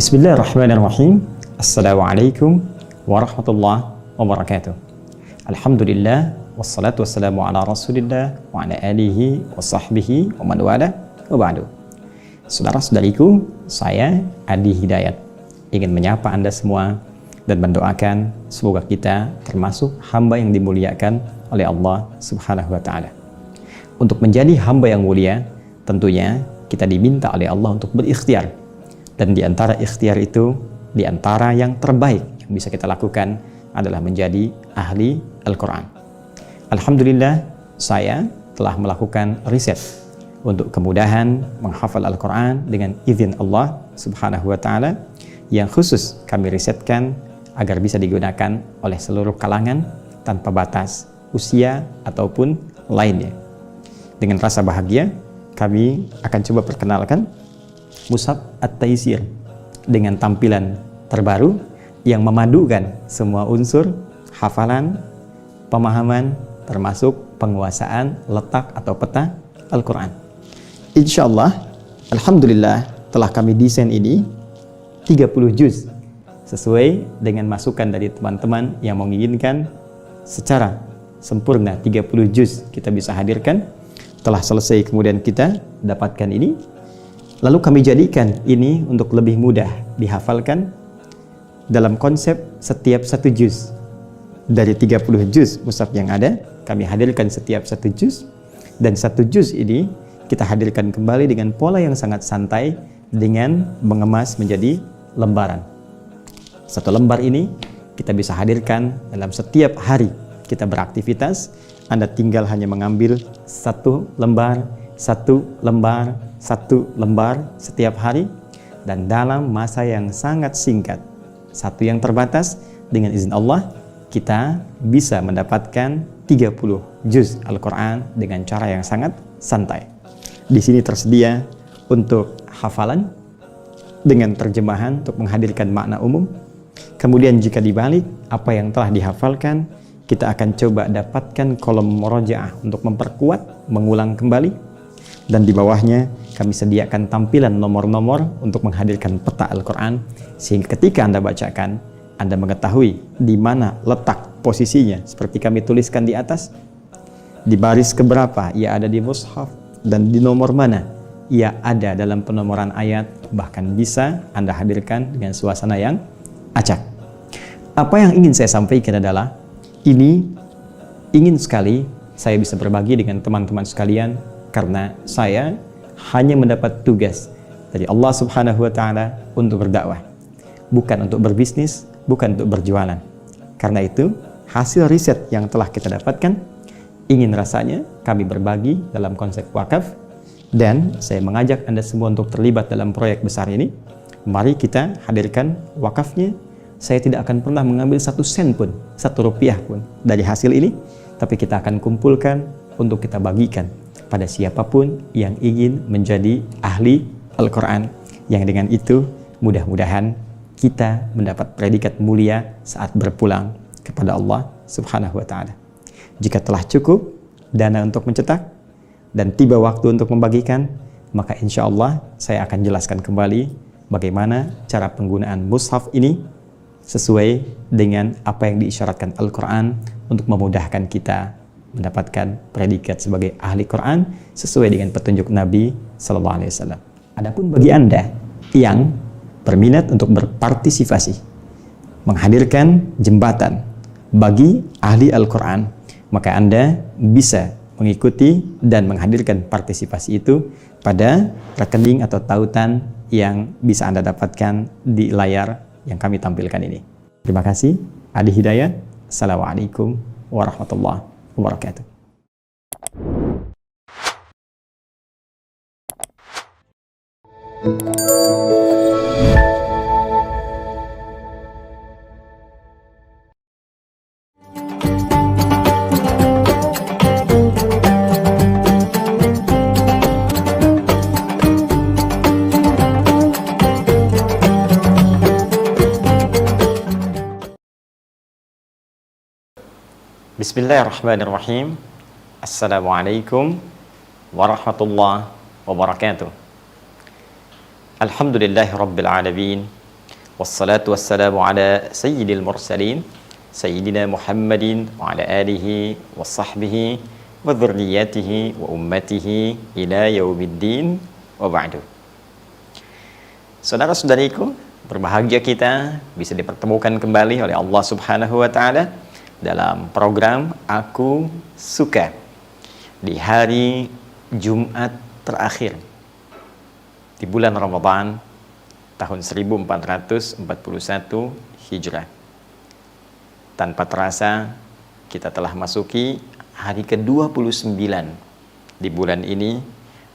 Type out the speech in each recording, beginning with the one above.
Bismillahirrahmanirrahim. Assalamualaikum warahmatullahi wabarakatuh. Alhamdulillah wassalatu wassalamu ala Rasulillah wa ala alihi wa sahbihi wa man wala wa ba'du. Saudara-saudariku, saya Adi Hidayat ingin menyapa Anda semua dan mendoakan semoga kita termasuk hamba yang dimuliakan oleh Allah Subhanahu wa taala. Untuk menjadi hamba yang mulia, tentunya kita diminta oleh Allah untuk berikhtiar. Dan di antara ikhtiar itu, di antara yang terbaik yang bisa kita lakukan adalah menjadi ahli Al-Quran. Alhamdulillah, saya telah melakukan riset untuk kemudahan menghafal Al-Quran dengan izin Allah Subhanahu wa taala, yang khusus kami risetkan agar bisa digunakan oleh seluruh kalangan tanpa batas usia ataupun lainnya. Dengan rasa bahagia, kami akan coba perkenalkan Mushaf At-Taisir dengan tampilan terbaru yang memadukan semua unsur hafalan, pemahaman, termasuk penguasaan letak atau peta Al-Quran. Insyaallah, alhamdulillah telah kami desain ini 30 juz sesuai dengan masukan dari teman-teman yang menginginkan secara sempurna 30 juz kita bisa hadirkan. Telah selesai kemudian kita dapatkan ini. Lalu kami jadikan ini untuk lebih mudah dihafalkan dalam konsep setiap satu juz. Dari 30 juz mushaf yang ada, kami hadirkan setiap satu juz. Dan satu juz ini kita hadirkan kembali dengan pola yang sangat santai dengan mengemas menjadi lembaran. Satu lembar ini kita bisa hadirkan dalam setiap hari kita beraktivitas. Anda tinggal hanya mengambil satu lembar setiap hari, dan dalam masa yang sangat singkat, satu yang terbatas, dengan izin Allah kita bisa mendapatkan 30 juz Al-Quran dengan cara yang sangat santai. Di sini tersedia untuk hafalan dengan terjemahan untuk menghadirkan makna umum. Kemudian jika dibalik apa yang telah dihafalkan, kita akan coba dapatkan kolom murojaah untuk memperkuat, mengulang kembali. Dan di bawahnya kami sediakan tampilan nomor-nomor untuk menghadirkan peta Al-Quran, sehingga ketika Anda bacakan, Anda mengetahui di mana letak posisinya, seperti kami tuliskan di atas, di baris keberapa ia ada di mushaf, dan di nomor mana ia ada dalam penomoran ayat. Bahkan bisa Anda hadirkan dengan suasana yang acak. Apa yang ingin saya sampaikan adalah, ini ingin sekali saya bisa berbagi dengan teman-teman sekalian, karena saya hanya mendapat tugas dari Allah Subhanahu wa taala untuk berdakwah, bukan untuk berbisnis, bukan untuk berjualan. Karena itu, hasil riset yang telah kita dapatkan ingin rasanya kami berbagi dalam konsep wakaf, dan saya mengajak Anda semua untuk terlibat dalam proyek besar ini. Mari kita hadirkan wakafnya. Saya tidak akan pernah mengambil 1 sen pun, 1 rupiah pun dari hasil ini, tapi kita akan kumpulkan untuk kita bagikan pada siapapun yang ingin menjadi ahli Al-Quran, yang dengan itu mudah-mudahan kita mendapat predikat mulia saat berpulang kepada Allah Subhanahu wa taala. Jika telah cukup dana untuk mencetak dan tiba waktu untuk membagikan, maka insya Allah saya akan jelaskan kembali bagaimana cara penggunaan mushaf ini sesuai dengan apa yang diisyaratkan Al-Quran untuk memudahkan kita mendapatkan predikat sebagai ahli Quran sesuai dengan petunjuk Nabi Sallallahu Alaihi Wasallam. Adapun bagi Anda yang berminat untuk berpartisipasi menghadirkan jembatan bagi ahli Al-Quran, maka Anda bisa mengikuti dan menghadirkan partisipasi itu pada rekening atau tautan yang bisa Anda dapatkan di layar yang kami tampilkan ini. Terima kasih. Adi Hidayat. Assalamualaikum warahmatullahi wabarakatuh. Bismillahirrahmanirrahim. Assalamualaikum warahmatullahi wabarakatuh. Alhamdulillahi rabbil alamin, Wassalatu wassalamu ala sayyidil mursalin Sayyidina Muhammadin wa ala alihi wa sahbihi wa dhurriyyatihi wa ummatihi ila yaumiddin wa ba'du. Saudara-saudariku, berbahagia kita bisa dipertemukan kembali oleh Allah Subhanahu wa taala dalam program Aku Suka di hari Jumat terakhir di bulan Ramadan tahun 1441 Hijrah. Tanpa terasa kita telah masuki hari ke-29 di bulan ini,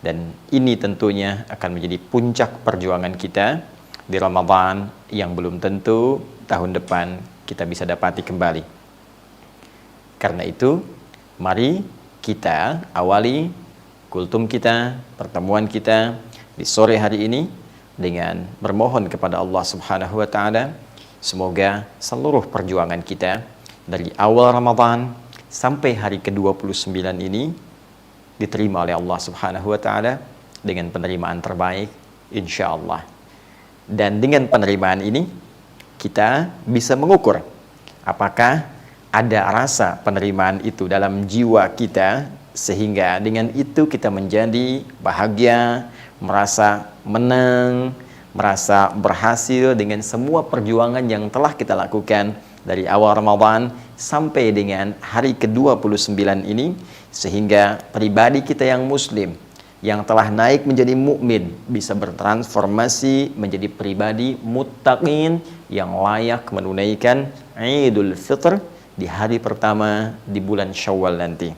dan ini tentunya akan menjadi puncak perjuangan kita di Ramadan yang belum tentu tahun depan kita bisa dapati kembali. Karena itu, mari kita awali kultum kita, pertemuan kita di sore hari ini dengan bermohon kepada Allah Subhanahu wa taala, semoga seluruh perjuangan kita dari awal Ramadan sampai hari ke-29 ini diterima oleh Allah Subhanahu wa taala dengan penerimaan terbaik insyaallah. Dan dengan penerimaan ini kita bisa mengukur apakah ada rasa penerimaan itu dalam jiwa kita, sehingga dengan itu kita menjadi bahagia, merasa menang, merasa berhasil dengan semua perjuangan yang telah kita lakukan dari awal Ramadan sampai dengan hari ke-29 ini, sehingga pribadi kita yang muslim yang telah naik menjadi mukmin bisa bertransformasi menjadi pribadi muttaqin yang layak menunaikan Idul Fitr di hari pertama di bulan Syawal nanti.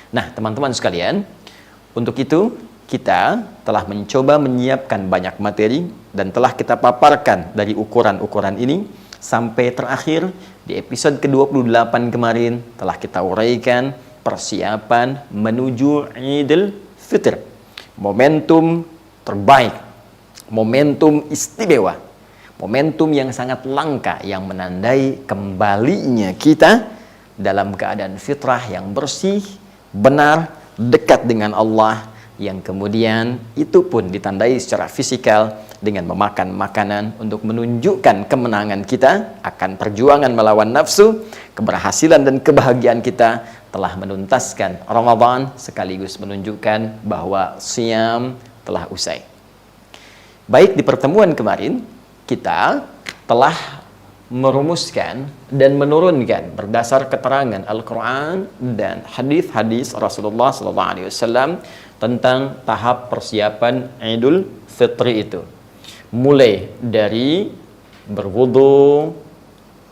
Nah, teman-teman sekalian, untuk itu kita telah mencoba menyiapkan banyak materi dan telah kita paparkan dari ukuran-ukuran ini sampai terakhir di episode ke-28 kemarin telah kita uraikan persiapan menuju Idul Fitr. Momentum terbaik, momentum istimewa, momentum yang sangat langka yang menandai kembalinya kita dalam keadaan fitrah yang bersih, benar, dekat dengan Allah, yang kemudian itu pun ditandai secara fisikal dengan memakan makanan untuk menunjukkan kemenangan kita akan perjuangan melawan nafsu, keberhasilan dan kebahagiaan kita telah menuntaskan Ramadan, sekaligus menunjukkan bahwa Shiyam telah usai. Baik, di pertemuan kemarin kita telah merumuskan dan menurunkan berdasar keterangan Al-Quran dan hadis-hadis Rasulullah SAW tentang tahap persiapan Idul Fitri itu. Mulai dari berwudu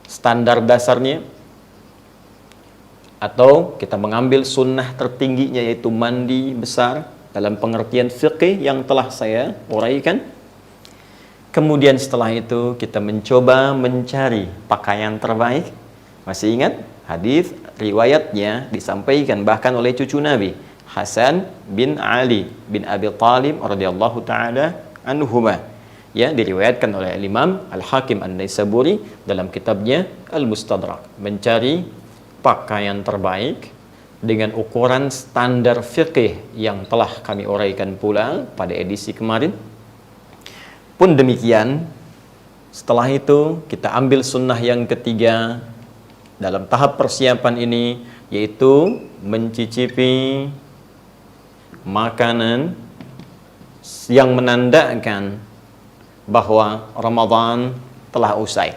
standar dasarnya, atau kita mengambil sunnah tertingginya yaitu mandi besar dalam pengertian fiqih yang telah saya uraikan. Kemudian setelah itu kita mencoba mencari pakaian terbaik. Masih ingat hadis riwayatnya disampaikan bahkan oleh cucu Nabi Hasan bin Ali bin Abi Thalib radhiyallahu taala anhuma, ya, diriwayatkan oleh Imam Al-Hakim An-Naisaburi dalam kitabnya Al-Mustadrak, mencari pakaian terbaik dengan ukuran standar fiqih yang telah kami uraikan pula pada edisi kemarin. Pun demikian, setelah itu kita ambil sunnah yang ketiga dalam tahap persiapan ini, yaitu mencicipi makanan yang menandakan bahwa Ramadan telah usai.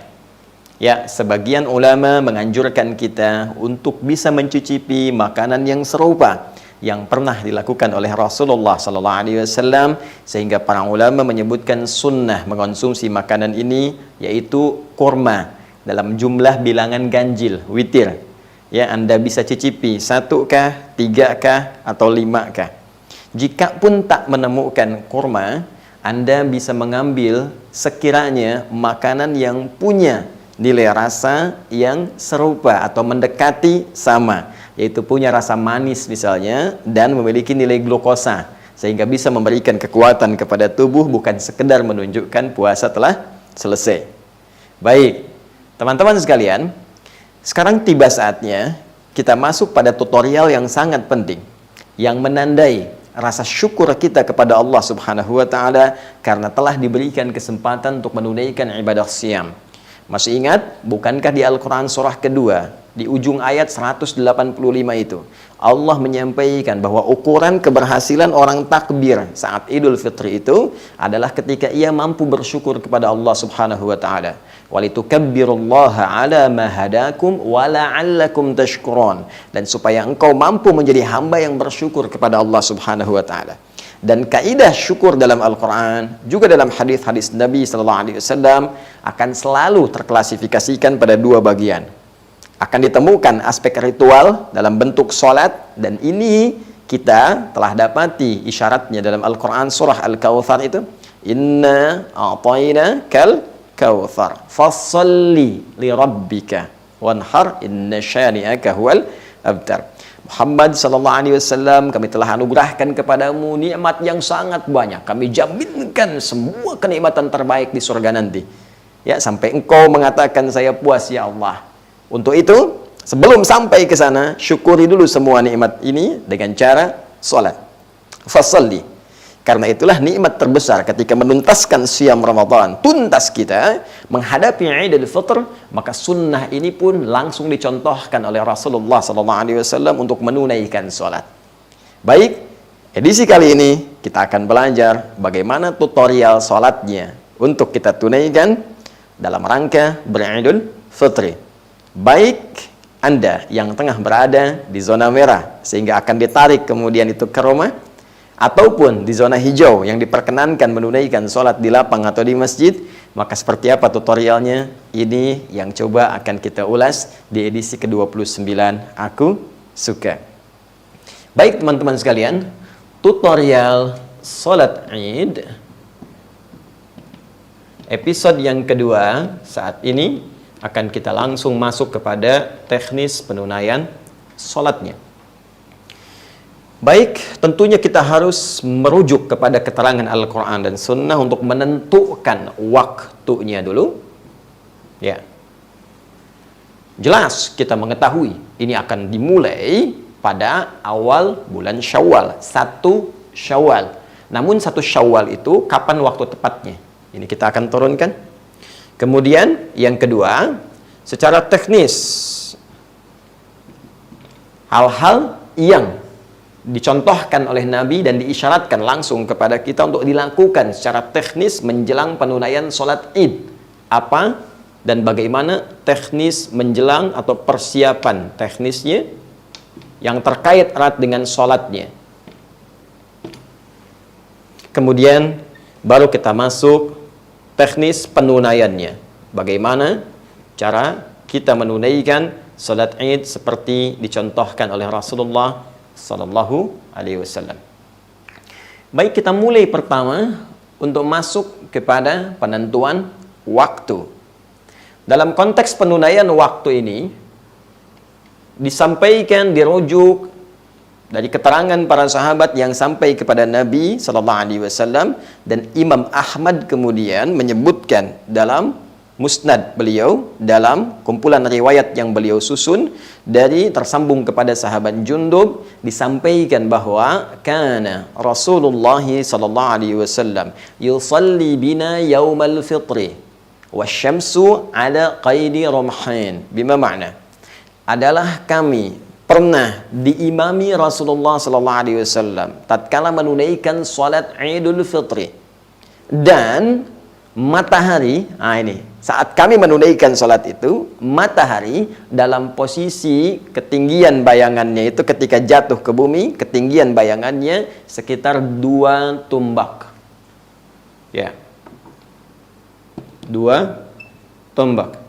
Ya, sebagian ulama menganjurkan kita untuk bisa mencicipi makanan yang serupa yang pernah dilakukan oleh Rasulullah SAW, sehingga para ulama menyebutkan sunnah mengonsumsi makanan ini yaitu kurma dalam jumlah bilangan ganjil, witir. Ya, Anda bisa cicipi 1kah, 3kah, atau 5kah. Jika pun tak menemukan kurma, Anda bisa mengambil sekiranya makanan yang punya nilai rasa yang serupa atau mendekati sama, yaitu punya rasa manis misalnya dan memiliki nilai glukosa, sehingga bisa memberikan kekuatan kepada tubuh, bukan sekedar menunjukkan puasa telah selesai. Baik, teman-teman sekalian, sekarang tiba saatnya kita masuk pada tutorial yang sangat penting yang menandai rasa syukur kita kepada Allah Subhanahu wa taala karena telah diberikan kesempatan untuk menunaikan ibadah siam. Masih ingat, bukankah di Al-Quran surah kedua, di ujung ayat 185 itu, Allah menyampaikan bahwa ukuran keberhasilan orang takbir saat Idul Fitri itu adalah ketika ia mampu bersyukur kepada Allah Subhanahu wa taala. Walitukabbirullaha ala ma hadakum wa la'allakum tashkurun. Dan supaya engkau mampu menjadi hamba yang bersyukur kepada Allah Subhanahu wa taala. Dan kaidah syukur dalam Al-Quran, juga dalam hadis-hadis Nabi SAW, akan selalu terklasifikasikan pada dua bagian. Akan ditemukan aspek ritual dalam bentuk sholat, dan ini kita telah dapati isyaratnya dalam Al-Quran surah Al-Kawthar itu. Inna a'tayna kal kawthar fassalli li rabbika wanhar inna syani'aka huwal abtar. Muhammad sallallahu alaihi wasallam, kami telah anugerahkan kepadamu nikmat yang sangat banyak. Kami jaminkan semua kenikmatan terbaik di surga nanti. Ya, sampai engkau mengatakan saya puas ya Allah. Untuk itu, sebelum sampai ke sana, syukuri dulu semua nikmat ini dengan cara salat. Fasalli. Karena itulah nikmat terbesar ketika menuntaskan siam Ramadan, tuntas kita menghadapi Idul Fitr, maka sunnah ini pun langsung dicontohkan oleh Rasulullah SAW untuk menunaikan sholat. Baik, edisi kali ini kita akan belajar bagaimana tutorial sholatnya untuk kita tunaikan dalam rangka beridul fitri. Baik Anda yang tengah berada di zona merah sehingga akan ditarik kemudian itu ke rumah, ataupun di zona hijau yang diperkenankan menunaikan sholat di lapang atau di masjid, maka seperti apa tutorialnya? Ini yang coba akan kita ulas di edisi ke-29 Aku Suka. Baik teman-teman sekalian, tutorial sholat Id episode yang kedua saat ini akan kita langsung masuk kepada teknis penunaian sholatnya. Baik, tentunya kita harus merujuk kepada keterangan Al-Quran dan Sunnah untuk menentukan waktunya dulu. Ya, jelas kita mengetahui ini akan dimulai pada awal bulan Syawal, 1 Syawal. Namun 1 Syawal itu kapan waktu tepatnya? Ini kita akan turunkan. Kemudian yang kedua, secara teknis, hal-hal yang dicontohkan oleh Nabi dan diisyaratkan langsung kepada kita untuk dilakukan secara teknis menjelang penunaian sholat Id. Apa dan bagaimana teknis menjelang atau persiapan teknisnya yang terkait erat dengan sholatnya. Kemudian baru kita masuk teknis penunaiannya. Bagaimana cara kita menunaikan sholat Id seperti dicontohkan oleh Rasulullah Sallallahu Alaihi Wasallam. Baik, kita mulai pertama untuk masuk kepada penentuan waktu. Dalam konteks penunaian waktu ini disampaikan, dirujuk dari keterangan para sahabat yang sampai kepada Nabi Sallallahu Alaihi Wasallam, dan Imam Ahmad kemudian menyebutkan dalam musnad beliau, dalam kumpulan riwayat yang beliau susun dari tersambung kepada sahabat Jundub, disampaikan bahwa kana Rasulullah sallallahu alaihi wasallam yusalli bina yaumal fitri wasyamsu ala qaidi ramhain. Bima makna adalah kami pernah diimami Rasulullah sallallahu alaihi wasallam tatkala menunaikan salat Idul Fitri, dan matahari, ini saat kami menunaikan sholat itu, matahari dalam posisi ketinggian bayangannya itu ketika jatuh ke bumi, ketinggian bayangannya sekitar 2 tombak. Ya, 2 tombak.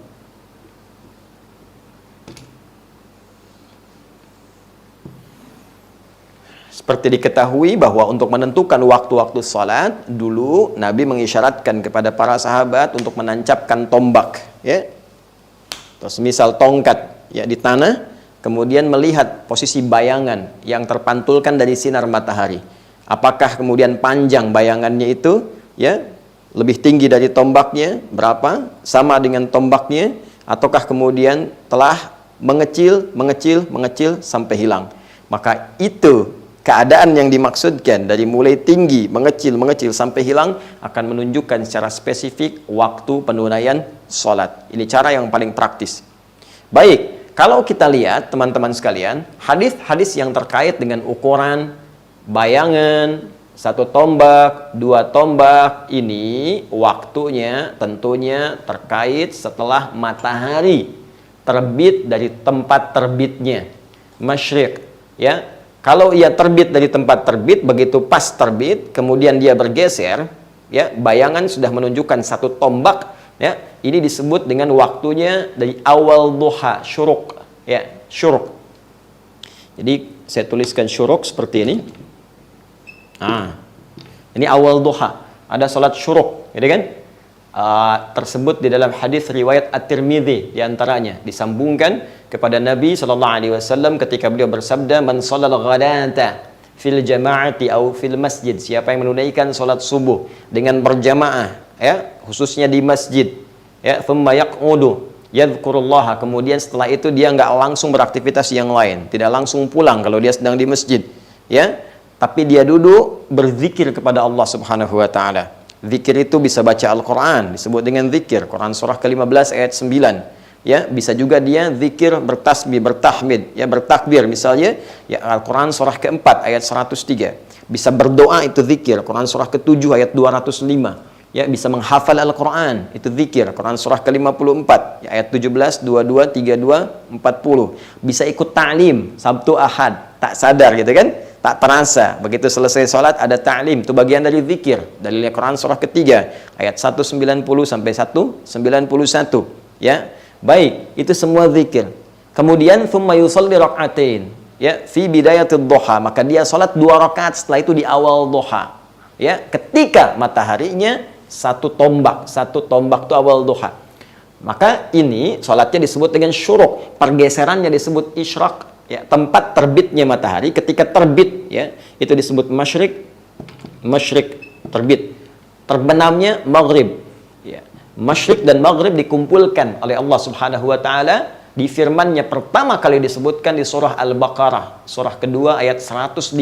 Seperti diketahui bahwa untuk menentukan waktu-waktu sholat, dulu Nabi mengisyaratkan kepada para sahabat untuk menancapkan tombak, ya, terus misal tongkat, ya, di tanah, kemudian melihat posisi bayangan yang terpantulkan dari sinar matahari. Apakah kemudian panjang bayangannya itu, ya, lebih tinggi dari tombaknya, berapa, sama dengan tombaknya, ataukah kemudian telah mengecil sampai hilang. Maka itu keadaan yang dimaksudkan dari mulai tinggi, mengecil sampai hilang akan menunjukkan secara spesifik waktu penunaian sholat. Ini cara yang paling praktis. Baik, kalau kita lihat teman-teman sekalian, hadis-hadis yang terkait dengan ukuran, bayangan, 1 tombak, 2 tombak, ini waktunya tentunya terkait setelah matahari terbit dari tempat terbitnya, masyriq, ya. Kalau ia terbit dari tempat terbit, begitu pas terbit, kemudian dia bergeser, ya, bayangan sudah menunjukkan 1 tombak, ya. Ini disebut dengan waktunya dari awal duha, syuruk, ya, syuruk. Jadi saya tuliskan syuruk seperti ini. Ini awal duha, ada salat syuruk, gitu kan? Tersebut di dalam hadis riwayat At-Tirmidzi diantaranya disambungkan kepada Nabi SAW ketika beliau bersabda, man sholal ghadata fil jama'ati au fil masjid, siapa yang menunaikan salat subuh dengan berjamaah, ya, khususnya di masjid, ya, thumma yaq'udu yadhkurullah, kemudian setelah itu dia nggak langsung beraktivitas yang lain, tidak langsung pulang kalau dia sedang di masjid, ya, tapi dia duduk berzikir kepada Allah Subhanahu wa taala. Zikir itu bisa baca Al-Quran, disebut dengan zikir. Quran surah ke-15 ayat 9. Ya, bisa juga dia zikir bertasbih, bertahmid, ya, bertakbir misalnya, ya, Al-Quran surah ke-4 ayat 103. Bisa berdoa, itu zikir. Quran surah ke-7 ayat 205. Ya, bisa menghafal Al-Quran, itu zikir. Quran surah ke-54 ya, ayat 17, 22, 32, 40. Bisa ikut ta'lim Sabtu Ahad, tak sadar gitu kan, tak terasa, begitu selesai sholat ada ta'lim, itu bagian dari zikir. Dalilnya Quran surah ketiga ayat 190 sampai 191, ya. Baik, itu semua zikir. Kemudian thumma yusalli rak'atain, ya, fi bidayatid duha, maka dia sholat 2 rakaat setelah itu di awal duha, ya, ketika mataharinya 1 tombak itu awal duha. Maka ini sholatnya disebut dengan syuruk, pergeserannya disebut isyraq, ya, tempat terbitnya matahari ketika terbit, ya, itu disebut masyriq, terbit. Terbenamnya maghrib, ya. Masyriq dan maghrib dikumpulkan oleh Allah Subhanahu wa taala di firman-Nya pertama kali disebutkan di surah Al-Baqarah, surah kedua ayat 115.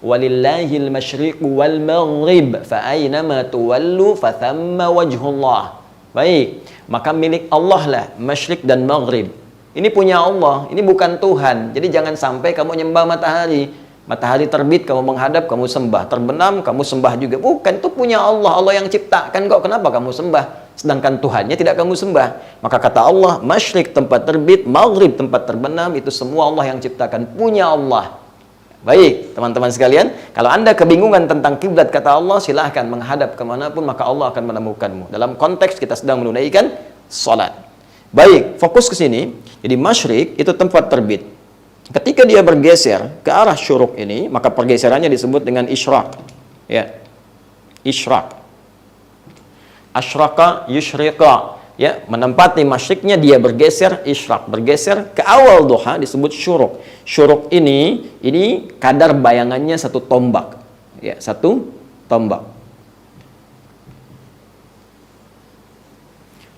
Walillahil masyriq wal maghrib fa aynama tuwallu fa thamma wajhullah. Baik, maka milik Allah lah masyriq dan maghrib. Ini punya Allah, ini bukan Tuhan. Jadi jangan sampai kamu nyembah matahari. Matahari terbit, kamu menghadap, kamu sembah. Terbenam, kamu sembah juga. Bukan, itu punya Allah. Allah yang ciptakan kok. Kenapa kamu sembah? Sedangkan Tuhannya tidak kamu sembah. Maka kata Allah, masyriq tempat terbit, maghrib tempat terbenam, itu semua Allah yang ciptakan. Punya Allah. Baik, teman-teman sekalian. Kalau Anda kebingungan tentang kiblat, kata Allah, silahkan menghadap kemanapun, maka Allah akan menemukanmu. Dalam konteks kita sedang menunaikan salat. Baik, fokus ke sini. Jadi masyriq itu tempat terbit. Ketika dia bergeser ke arah syuruk ini, maka pergeserannya disebut dengan isyraq. Ya. Isyraq. Asyraqa yusyriqa. Ya, menempati masyriqnya dia bergeser isyraq, bergeser ke awal duha disebut syuruk. Syuruk ini kadar bayangannya 1 tombak. Ya, 1 tombak.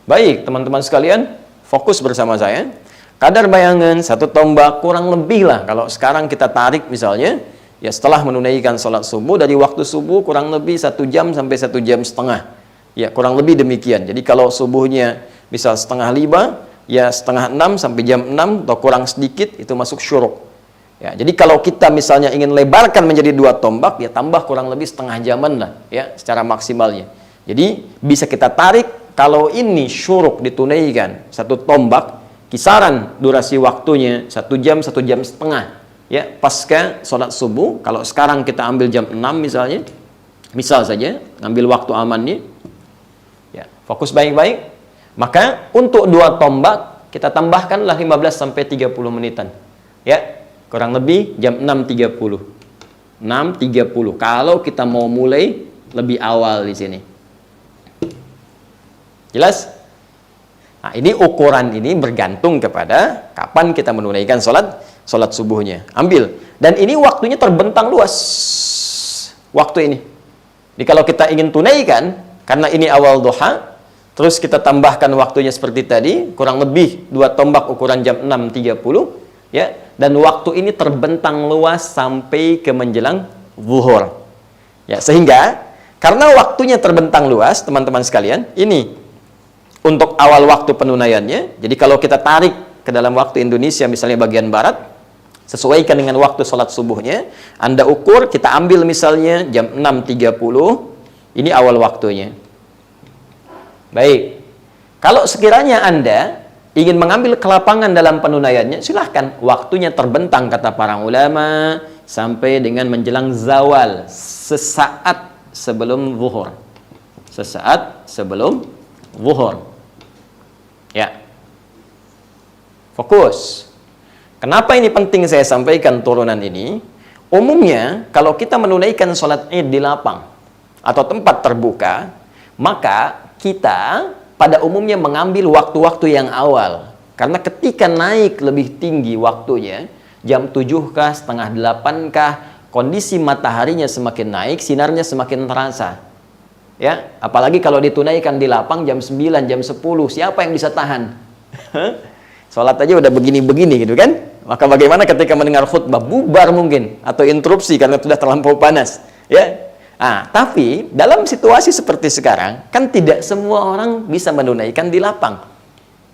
Baik, teman-teman sekalian, fokus bersama saya. Kadar bayangan 1 tombak kurang lebih lah, kalau sekarang kita tarik misalnya, ya, setelah menunaikan sholat subuh, dari waktu subuh kurang lebih 1 jam sampai 1 jam setengah. Ya, kurang lebih demikian. Jadi kalau subuhnya misal 4:30, ya 5:30 sampai jam 6 atau kurang sedikit, itu masuk syuruk. Ya, jadi kalau kita misalnya ingin lebarkan menjadi 2 tombak, ya tambah kurang lebih setengah jaman lah, ya, secara maksimalnya. Jadi bisa kita tarik, kalau ini syuruk ditunaikan 1 tombak, kisaran durasi waktunya 1 jam, 1 jam setengah, ya, pasca sholat subuh. Kalau sekarang kita ambil jam 6 misalnya, misal saja ngambil waktu amannya, ya, fokus baik-baik. Maka untuk 2 tombak kita tambahkanlah 15 sampai 30 menitan, ya, kurang lebih jam 6.30. 6.30 kalau kita mau mulai lebih awal di sini. Jelas? Nah, ini ukuran ini bergantung kepada kapan kita menunaikan sholat subuhnya. Ambil. Dan ini waktunya terbentang luas. Waktu ini. Jadi kalau kita ingin tunaikan, karena ini awal duha, terus kita tambahkan waktunya seperti tadi, kurang lebih 2 tombak ukuran jam 6.30, Ya, dan waktu ini terbentang luas sampai ke menjelang zuhur. Ya, sehingga karena waktunya terbentang luas, teman-teman sekalian, ini untuk awal waktu penunaiannya. Jadi kalau kita tarik ke dalam waktu Indonesia, misalnya bagian barat, sesuaikan dengan waktu sholat subuhnya, Anda ukur, kita ambil misalnya jam 6.30, ini awal waktunya. Baik, kalau sekiranya Anda ingin mengambil kelapangan dalam penunaiannya, silahkan. Waktunya terbentang, kata para ulama, sampai dengan menjelang zawal, sesaat sebelum zuhur. Sesaat sebelum zuhur. Ya. Fokus. Kenapa ini penting saya sampaikan turunan ini? Umumnya, kalau kita menunaikan sholat id di lapang atau tempat terbuka, maka kita pada umumnya mengambil waktu-waktu yang awal. Karena ketika naik lebih tinggi waktunya, jam 7 kah, setengah 8 kah, kondisi mataharinya semakin naik, sinarnya semakin terasa. Ya, apalagi kalau ditunaikan di lapang jam 9, jam 10, siapa yang bisa tahan? Sholat aja udah begini-begini gitu kan? Maka bagaimana ketika mendengar khutbah, bubar mungkin, atau interupsi karena sudah terlampau panas. Ya. Tapi dalam situasi seperti sekarang, kan tidak semua orang bisa menunaikan di lapang.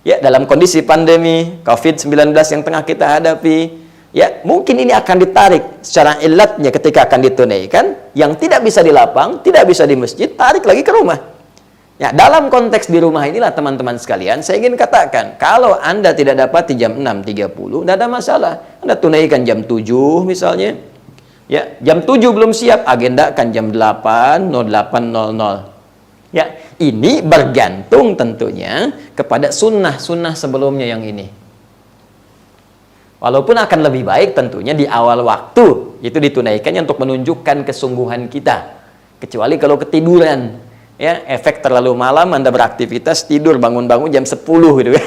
Ya, dalam kondisi pandemi COVID-19 yang tengah kita hadapi, ya, mungkin ini akan ditarik secara ilatnya ketika akan ditunaikan, yang tidak bisa di lapang, tidak bisa di masjid, tarik lagi ke rumah. Ya, dalam konteks di rumah inilah teman-teman sekalian, saya ingin katakan, kalau Anda tidak dapat di jam 6.30, tidak ada masalah. Anda tunaikan jam 7 misalnya. Ya, jam 7 belum siap, agendakan jam 8.08.00. Ya, ini bergantung tentunya kepada sunnah-sunnah sebelumnya yang ini. Walaupun akan lebih baik tentunya di awal waktu itu ditunaikannya untuk menunjukkan kesungguhan kita. Kecuali kalau ketiduran, ya, efek terlalu malam Anda beraktivitas, tidur bangun-bangun jam 10 gitu kan.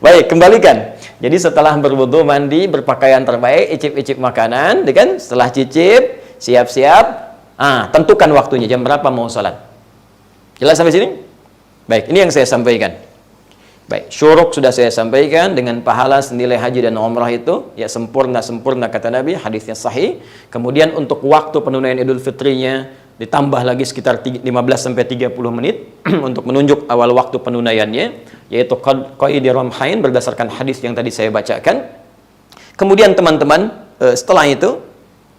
Baik, kembalikan. Jadi setelah berwudu, mandi, berpakaian terbaik, icip-icip makanan, kan? Setelah cicip, siap-siap, tentukan waktunya, jam berapa mau sholat. Jelas sampai sini? Baik, ini yang saya sampaikan. Baik, syuruk sudah saya sampaikan, dengan pahala senilai haji dan umrah itu, ya sempurna kata Nabi, hadisnya sahih. Kemudian untuk waktu penunaian Idul Fitrinya, ditambah lagi sekitar 15-30 menit untuk menunjuk awal waktu penunaiannya, yaitu qaidi ramhain berdasarkan hadis yang tadi saya bacakan. Kemudian teman-teman, setelah itu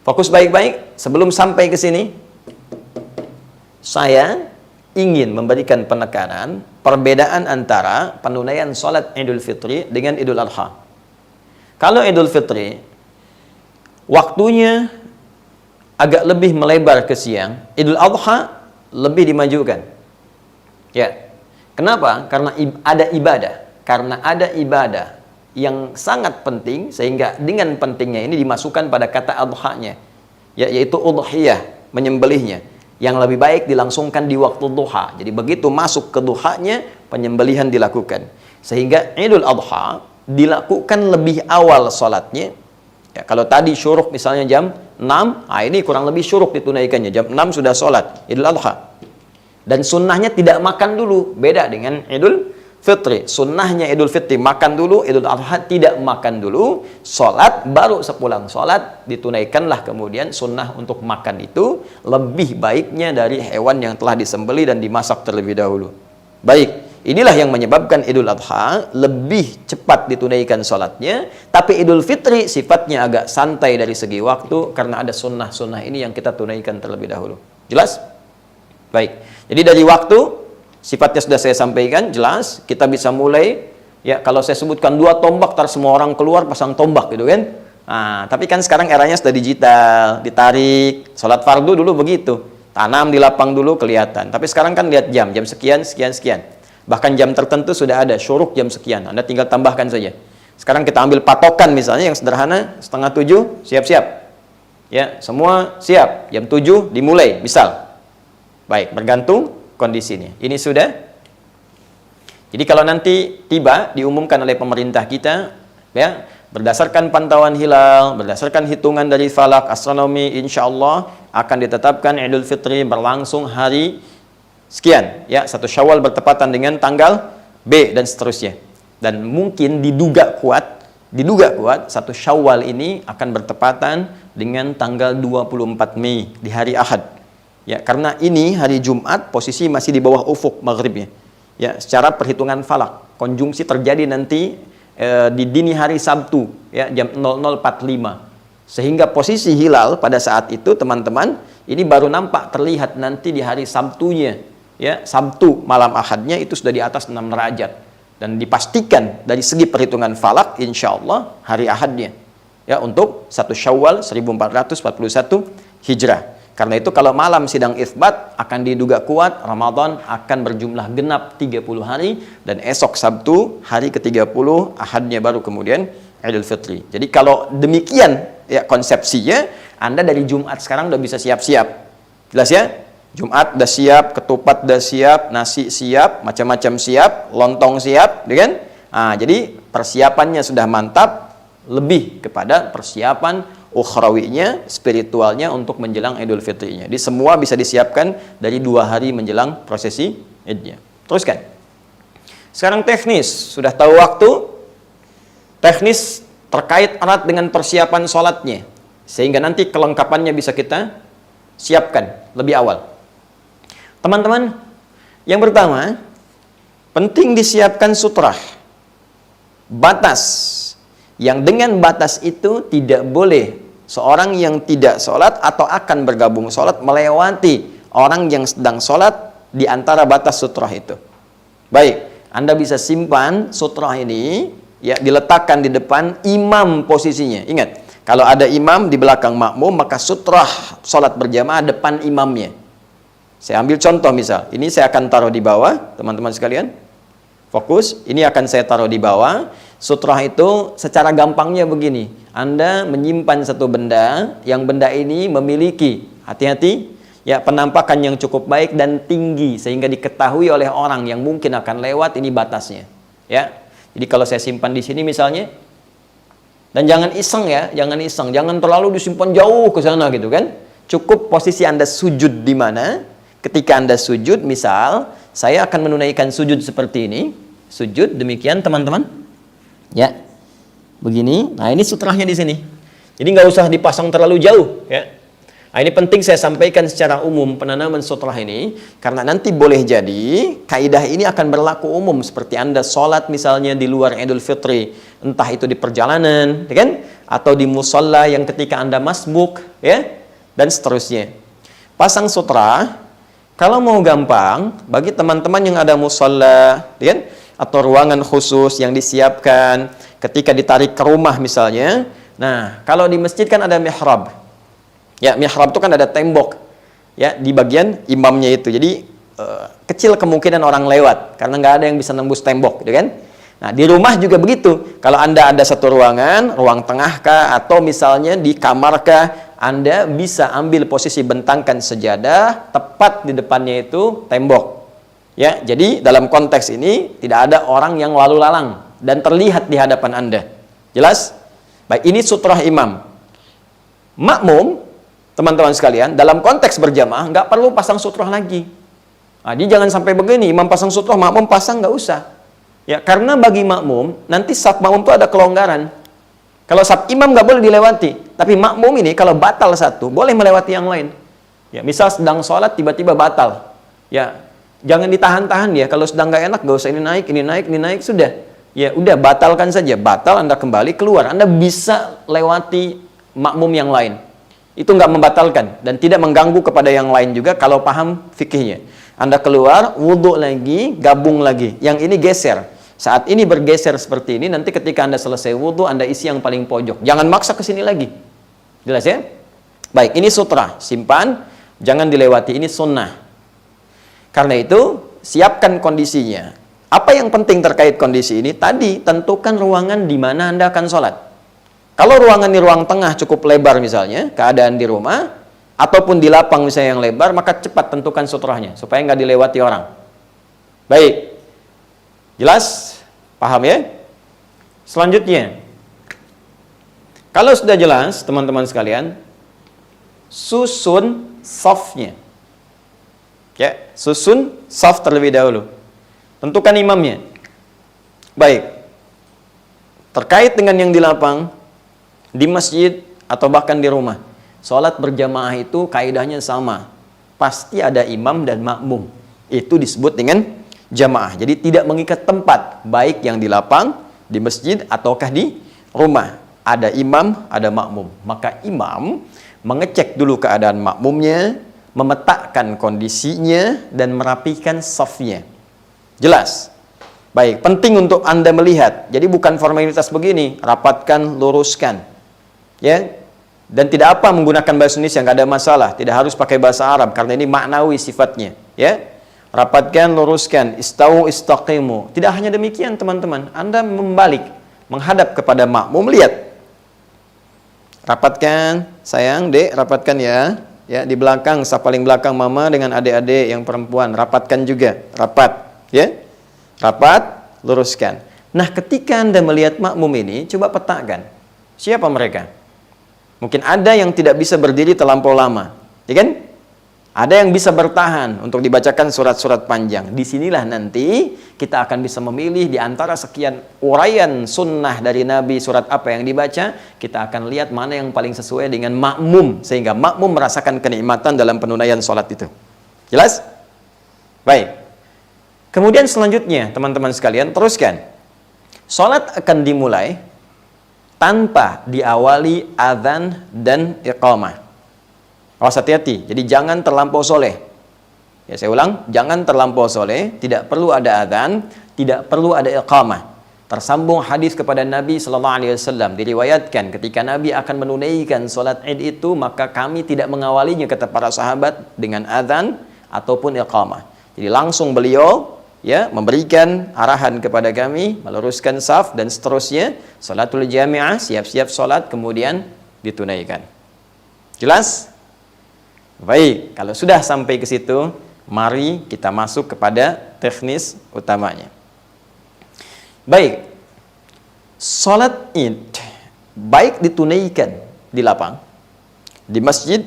fokus baik-baik. Sebelum sampai ke sini, saya ingin memberikan penekanan perbedaan antara penunaian sholat Idul Fitri dengan Idul Adha. Kalau Idul Fitri waktunya agak lebih melebar ke siang, Idul Adha lebih dimajukan. Ya. Kenapa? Karena ada ibadah. Karena ada ibadah yang sangat penting, sehingga dengan pentingnya ini dimasukkan pada kata adhanya, yaitu udhiyah, menyembelihnya, yang lebih baik dilangsungkan di waktu duha. Jadi begitu masuk ke duhanya, penyembelihan dilakukan. Sehingga Idul Adha dilakukan lebih awal sholatnya. Ya, kalau tadi syuruk misalnya jam 6, ini kurang lebih syuruk ditunaikannya. Jam 6 sudah sholat Idul Adha. Dan sunnahnya tidak makan dulu. Beda dengan Idul Fitri. Sunnahnya Idul Fitri makan dulu, Idul Adha tidak makan dulu. Sholat, baru sepulang sholat ditunaikanlah kemudian sunnah untuk makan itu. Lebih baiknya dari hewan yang telah disembelih dan dimasak terlebih dahulu. Baik. Inilah yang menyebabkan Idul Adha lebih cepat ditunaikan sholatnya, tapi Idul Fitri sifatnya agak santai dari segi waktu, karena ada sunnah-sunnah ini yang kita tunaikan terlebih dahulu. Jelas? Baik. Jadi dari waktu, sifatnya sudah saya sampaikan, jelas. Kita bisa mulai, ya kalau saya sebutkan 2 tombak, tar semua orang keluar pasang tombak gitu kan. Tapi kan sekarang eranya sudah digital, ditarik. Sholat fardu dulu begitu. Tanam di lapang dulu kelihatan. Tapi sekarang kan lihat jam sekian, sekian. Bahkan jam tertentu sudah ada, syuruk jam sekian. Anda tinggal tambahkan saja. Sekarang kita ambil patokan misalnya yang sederhana, 6:30, siap-siap. Ya, semua siap. Jam 7 dimulai, misal. Baik, bergantung kondisinya. Ini sudah. Jadi kalau nanti tiba, diumumkan oleh pemerintah kita, ya, berdasarkan pantauan hilal, berdasarkan hitungan dari falak, astronomi, insya Allah akan ditetapkan Idul Fitri berlangsung hari sekian, ya, 1 Syawal bertepatan dengan tanggal B dan seterusnya. Dan mungkin diduga kuat diduga kuat 1 Syawal ini akan bertepatan dengan tanggal 24 Mei di hari Ahad. Ya, karena ini hari Jumat posisi masih di bawah ufuk maghribnya. Ya, secara perhitungan falak, konjungsi terjadi nanti di dini hari Sabtu ya jam 00.45. Sehingga posisi hilal pada saat itu teman-teman ini baru nampak terlihat nanti di hari Sabtunya. Ya, Sabtu malam Ahadnya itu sudah di atas 6 derajat. Dan dipastikan dari segi perhitungan falak insya Allah hari Ahadnya. Ya, untuk 1 Syawal 1441 Hijrah. Karena itu kalau malam sidang itsbat akan diduga kuat Ramadan akan berjumlah genap 30 hari dan esok Sabtu hari ke-30 Ahadnya baru kemudian Idul Fitri. Jadi kalau demikian ya konsepsinya, Anda dari Jumat sekarang udah bisa siap-siap. Jelas ya? Jumat udah siap, ketupat udah siap, nasi siap, macam-macam siap, lontong siap, ya kan? Nah, jadi persiapannya sudah mantap, lebih kepada persiapan ukhrawinya, spiritualnya untuk menjelang Idul Fitrinya. Jadi semua bisa disiapkan dari 2 hari menjelang prosesi Idnya. Teruskan. Sekarang teknis, sudah tahu waktu. Teknis terkait erat dengan persiapan sholatnya. Sehingga nanti kelengkapannya bisa kita siapkan lebih awal. Teman-teman, yang pertama, penting disiapkan sutrah. Batas. Yang dengan batas itu tidak boleh seorang yang tidak sholat atau akan bergabung sholat melewati orang yang sedang sholat di antara batas sutrah itu. Baik, Anda bisa simpan sutrah ini, ya diletakkan di depan imam posisinya. Ingat, kalau ada imam di belakang makmum, maka sutrah sholat berjamaah depan imamnya. Saya ambil contoh misal, ini saya akan taruh di bawah, teman-teman sekalian. Fokus, ini akan saya taruh di bawah. Sutrah itu secara gampangnya begini. Anda menyimpan satu benda, yang benda ini memiliki, hati-hati, ya penampakan yang cukup baik dan tinggi sehingga diketahui oleh orang yang mungkin akan lewat, ini batasnya. Ya. Jadi kalau saya simpan di sini misalnya, dan jangan iseng ya, jangan terlalu disimpan jauh ke sana gitu kan. Cukup posisi Anda sujud di mana? Ketika Anda sujud, misal saya akan menunaikan sujud seperti ini. Sujud demikian teman-teman. Ya, begini. Nah ini sutrahnya di sini. Jadi nggak usah dipasang terlalu jauh. Ya. Nah, ini penting saya sampaikan secara umum penanaman sutrah ini, karena nanti boleh jadi kaidah ini akan berlaku umum seperti Anda sholat misalnya di luar Idul Fitri, entah itu di perjalanan, ya kan? Atau di musola yang ketika Anda masbuk, ya, dan seterusnya. Pasang sutrah, kalau mau gampang, bagi teman-teman yang ada musola, ya kan? Atau ruangan khusus yang disiapkan ketika ditarik ke rumah misalnya. Nah, kalau di masjid kan ada mihrab. Ya, mihrab itu kan ada tembok ya di bagian imamnya itu. Jadi kecil kemungkinan orang lewat karena nggak ada yang bisa nembus tembok, gitu kan? Nah, di rumah juga begitu. Kalau Anda ada satu ruangan, ruang tengah kah atau misalnya di kamar kah, Anda bisa ambil posisi bentangkan sejadah tepat di depannya itu tembok. Ya, jadi dalam konteks ini tidak ada orang yang lalu lalang dan terlihat di hadapan Anda. Jelas? Baik, ini sutrah imam. Makmum, teman-teman sekalian, dalam konteks berjamaah nggak perlu pasang sutrah lagi. Nah, jadi jangan sampai begini, imam pasang sutrah, makmum pasang, nggak usah. Ya, karena bagi makmum, nanti saf makmum itu ada kelonggaran. Kalau saf imam nggak boleh dilewati, tapi makmum ini kalau batal satu, boleh melewati yang lain. Ya, misal sedang sholat tiba-tiba batal. Ya, jangan ditahan-tahan ya. Kalau sedang nggak enak, nggak usah ini naik, sudah. Ya, udah batalkan saja. Batal, Anda kembali keluar. Anda bisa lewati makmum yang lain. Itu nggak membatalkan dan tidak mengganggu kepada yang lain juga kalau paham fikihnya. Anda keluar, wudhu lagi, gabung lagi. Yang ini geser. Saat ini bergeser seperti ini, nanti ketika Anda selesai wudhu, Anda isi yang paling pojok. Jangan maksa ke sini lagi. Jelas ya? Baik, ini sutrah. Simpan, jangan dilewati. Ini sunnah. Karena itu, siapkan kondisinya. Apa yang penting terkait kondisi ini? Tadi, tentukan ruangan di mana Anda akan sholat. Kalau ruangan di ruang tengah cukup lebar misalnya, keadaan di rumah, ataupun di lapang misalnya yang lebar, maka cepat tentukan sutrahnya, supaya nggak dilewati orang. Baik. Jelas? Paham ya? Selanjutnya, kalau sudah jelas, teman-teman sekalian, susun safnya. Ya, susun saf terlebih dahulu. Tentukan imamnya. Baik. terkait dengan yang di lapang, di masjid, atau bahkan di rumah. Sholat berjamaah itu kaidahnya sama. Pasti ada imam dan makmum. Itu disebut dengan jamaah. Jadi tidak mengikat tempat, baik yang di lapang, di masjid, ataukah di rumah. Ada imam, ada makmum. Maka imam mengecek dulu keadaan makmumnya, memetakkan kondisinya, dan merapikan safnya. Jelas? Baik, penting untuk Anda melihat. Jadi bukan formalitas begini, rapatkan, luruskan. Ya. Dan tidak apa menggunakan bahasa Indonesia, nggak ada masalah. Tidak harus pakai bahasa Arab karena ini maknawi sifatnya, ya. Rapatkan, luruskan, istau, istaqimu. Tidak hanya demikian, teman-teman. Anda membalik, menghadap kepada makmum, lihat. Rapatkan, sayang, Dek, rapatkan ya. Ya, di belakang, paling belakang mama dengan adik-adik yang perempuan, rapatkan juga. Rapat, ya. Rapat, luruskan. Nah, ketika Anda melihat makmum ini, coba petakan. Siapa mereka? Mungkin ada yang tidak bisa berdiri terlampau lama, ya kan? Ada yang bisa bertahan untuk dibacakan surat-surat panjang. Disinilah nanti kita akan bisa memilih di antara sekian uraian sunnah dari Nabi, surat apa yang dibaca, kita akan lihat mana yang paling sesuai dengan makmum, sehingga makmum merasakan kenikmatan dalam penunaian sholat itu. Jelas? Baik. Kemudian selanjutnya, teman-teman sekalian, teruskan. Sholat akan dimulai tanpa diawali azan dan iqamah. Awas hati-hati, jadi jangan terlampau soleh. Ya, saya ulang, jangan terlampau soleh, tidak perlu ada azan, tidak perlu ada iqamah. Tersambung hadis kepada Nabi SAW, diriwayatkan ketika Nabi akan menunaikan sholat Id itu, maka kami tidak mengawalinya, kata para sahabat, dengan azan ataupun iqamah. Jadi langsung beliau memberikan arahan kepada kami, meluruskan saf dan seterusnya, salatul jami'ah, siap-siap sholat, kemudian ditunaikan. Jelas? Baik, kalau sudah sampai ke situ, mari kita masuk kepada teknis utamanya. Baik, sholat Id baik ditunaikan di lapang, di masjid,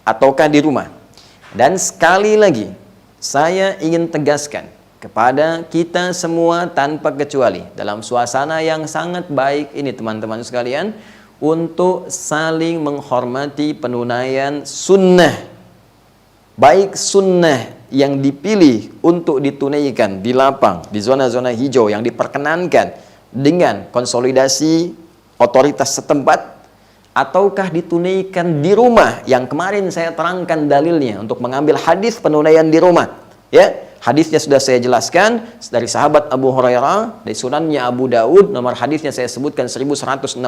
ataukah di rumah. Dan sekali lagi, saya ingin tegaskan kepada kita semua tanpa kecuali, dalam suasana yang sangat baik ini teman-teman sekalian, untuk saling menghormati penunaian sunnah, baik sunnah yang dipilih untuk ditunaikan di lapang, di zona-zona hijau yang diperkenankan dengan konsolidasi otoritas setempat, ataukah ditunaikan di rumah yang kemarin saya terangkan dalilnya untuk mengambil hadis penunaian di rumah, ya. Hadisnya sudah saya jelaskan dari sahabat Abu Hurairah, dari sunannya Abu Daud, nomor hadisnya saya sebutkan 1162,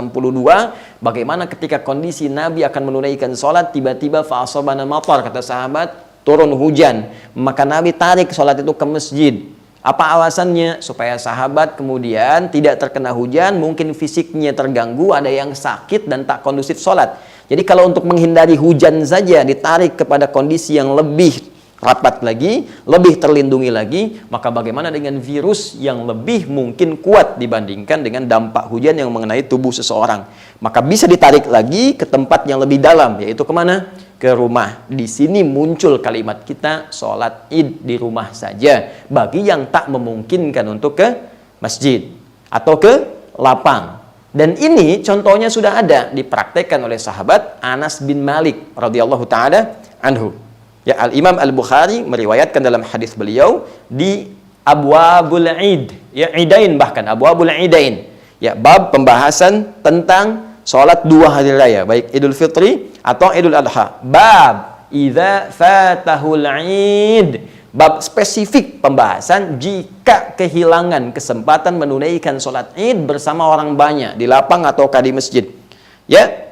bagaimana ketika kondisi Nabi akan menunaikan sholat, tiba-tiba fa'asabana matar, kata sahabat, turun hujan, maka Nabi tarik sholat itu ke masjid. Apa alasannya? Supaya sahabat kemudian tidak terkena hujan, mungkin fisiknya terganggu, ada yang sakit dan tak kondusif sholat. Jadi kalau untuk menghindari hujan saja ditarik kepada kondisi yang lebih rapat lagi, lebih terlindungi lagi, maka bagaimana dengan virus yang lebih mungkin kuat dibandingkan dengan dampak hujan yang mengenai tubuh seseorang? Maka bisa ditarik lagi ke tempat yang lebih dalam, yaitu kemana? Ke rumah. Di sini muncul kalimat kita, sholat Id di rumah saja, bagi yang tak memungkinkan untuk ke masjid atau ke lapang. Dan ini contohnya sudah ada dipraktekkan oleh sahabat Anas bin Malik radhiyallahu taala anhu. Ya, Al-Imam Al-Bukhari meriwayatkan dalam hadis beliau di Abwabul Id, ya, Idain, bahkan Abwabul Idain, ya, bab pembahasan tentang sholat dua hari raya, baik Idul Fitri atau Idul Adha. Bab idza fatahul Id, bab spesifik pembahasan jika kehilangan kesempatan menunaikan sholat Id bersama orang banyak di lapang ataukah di masjid, ya.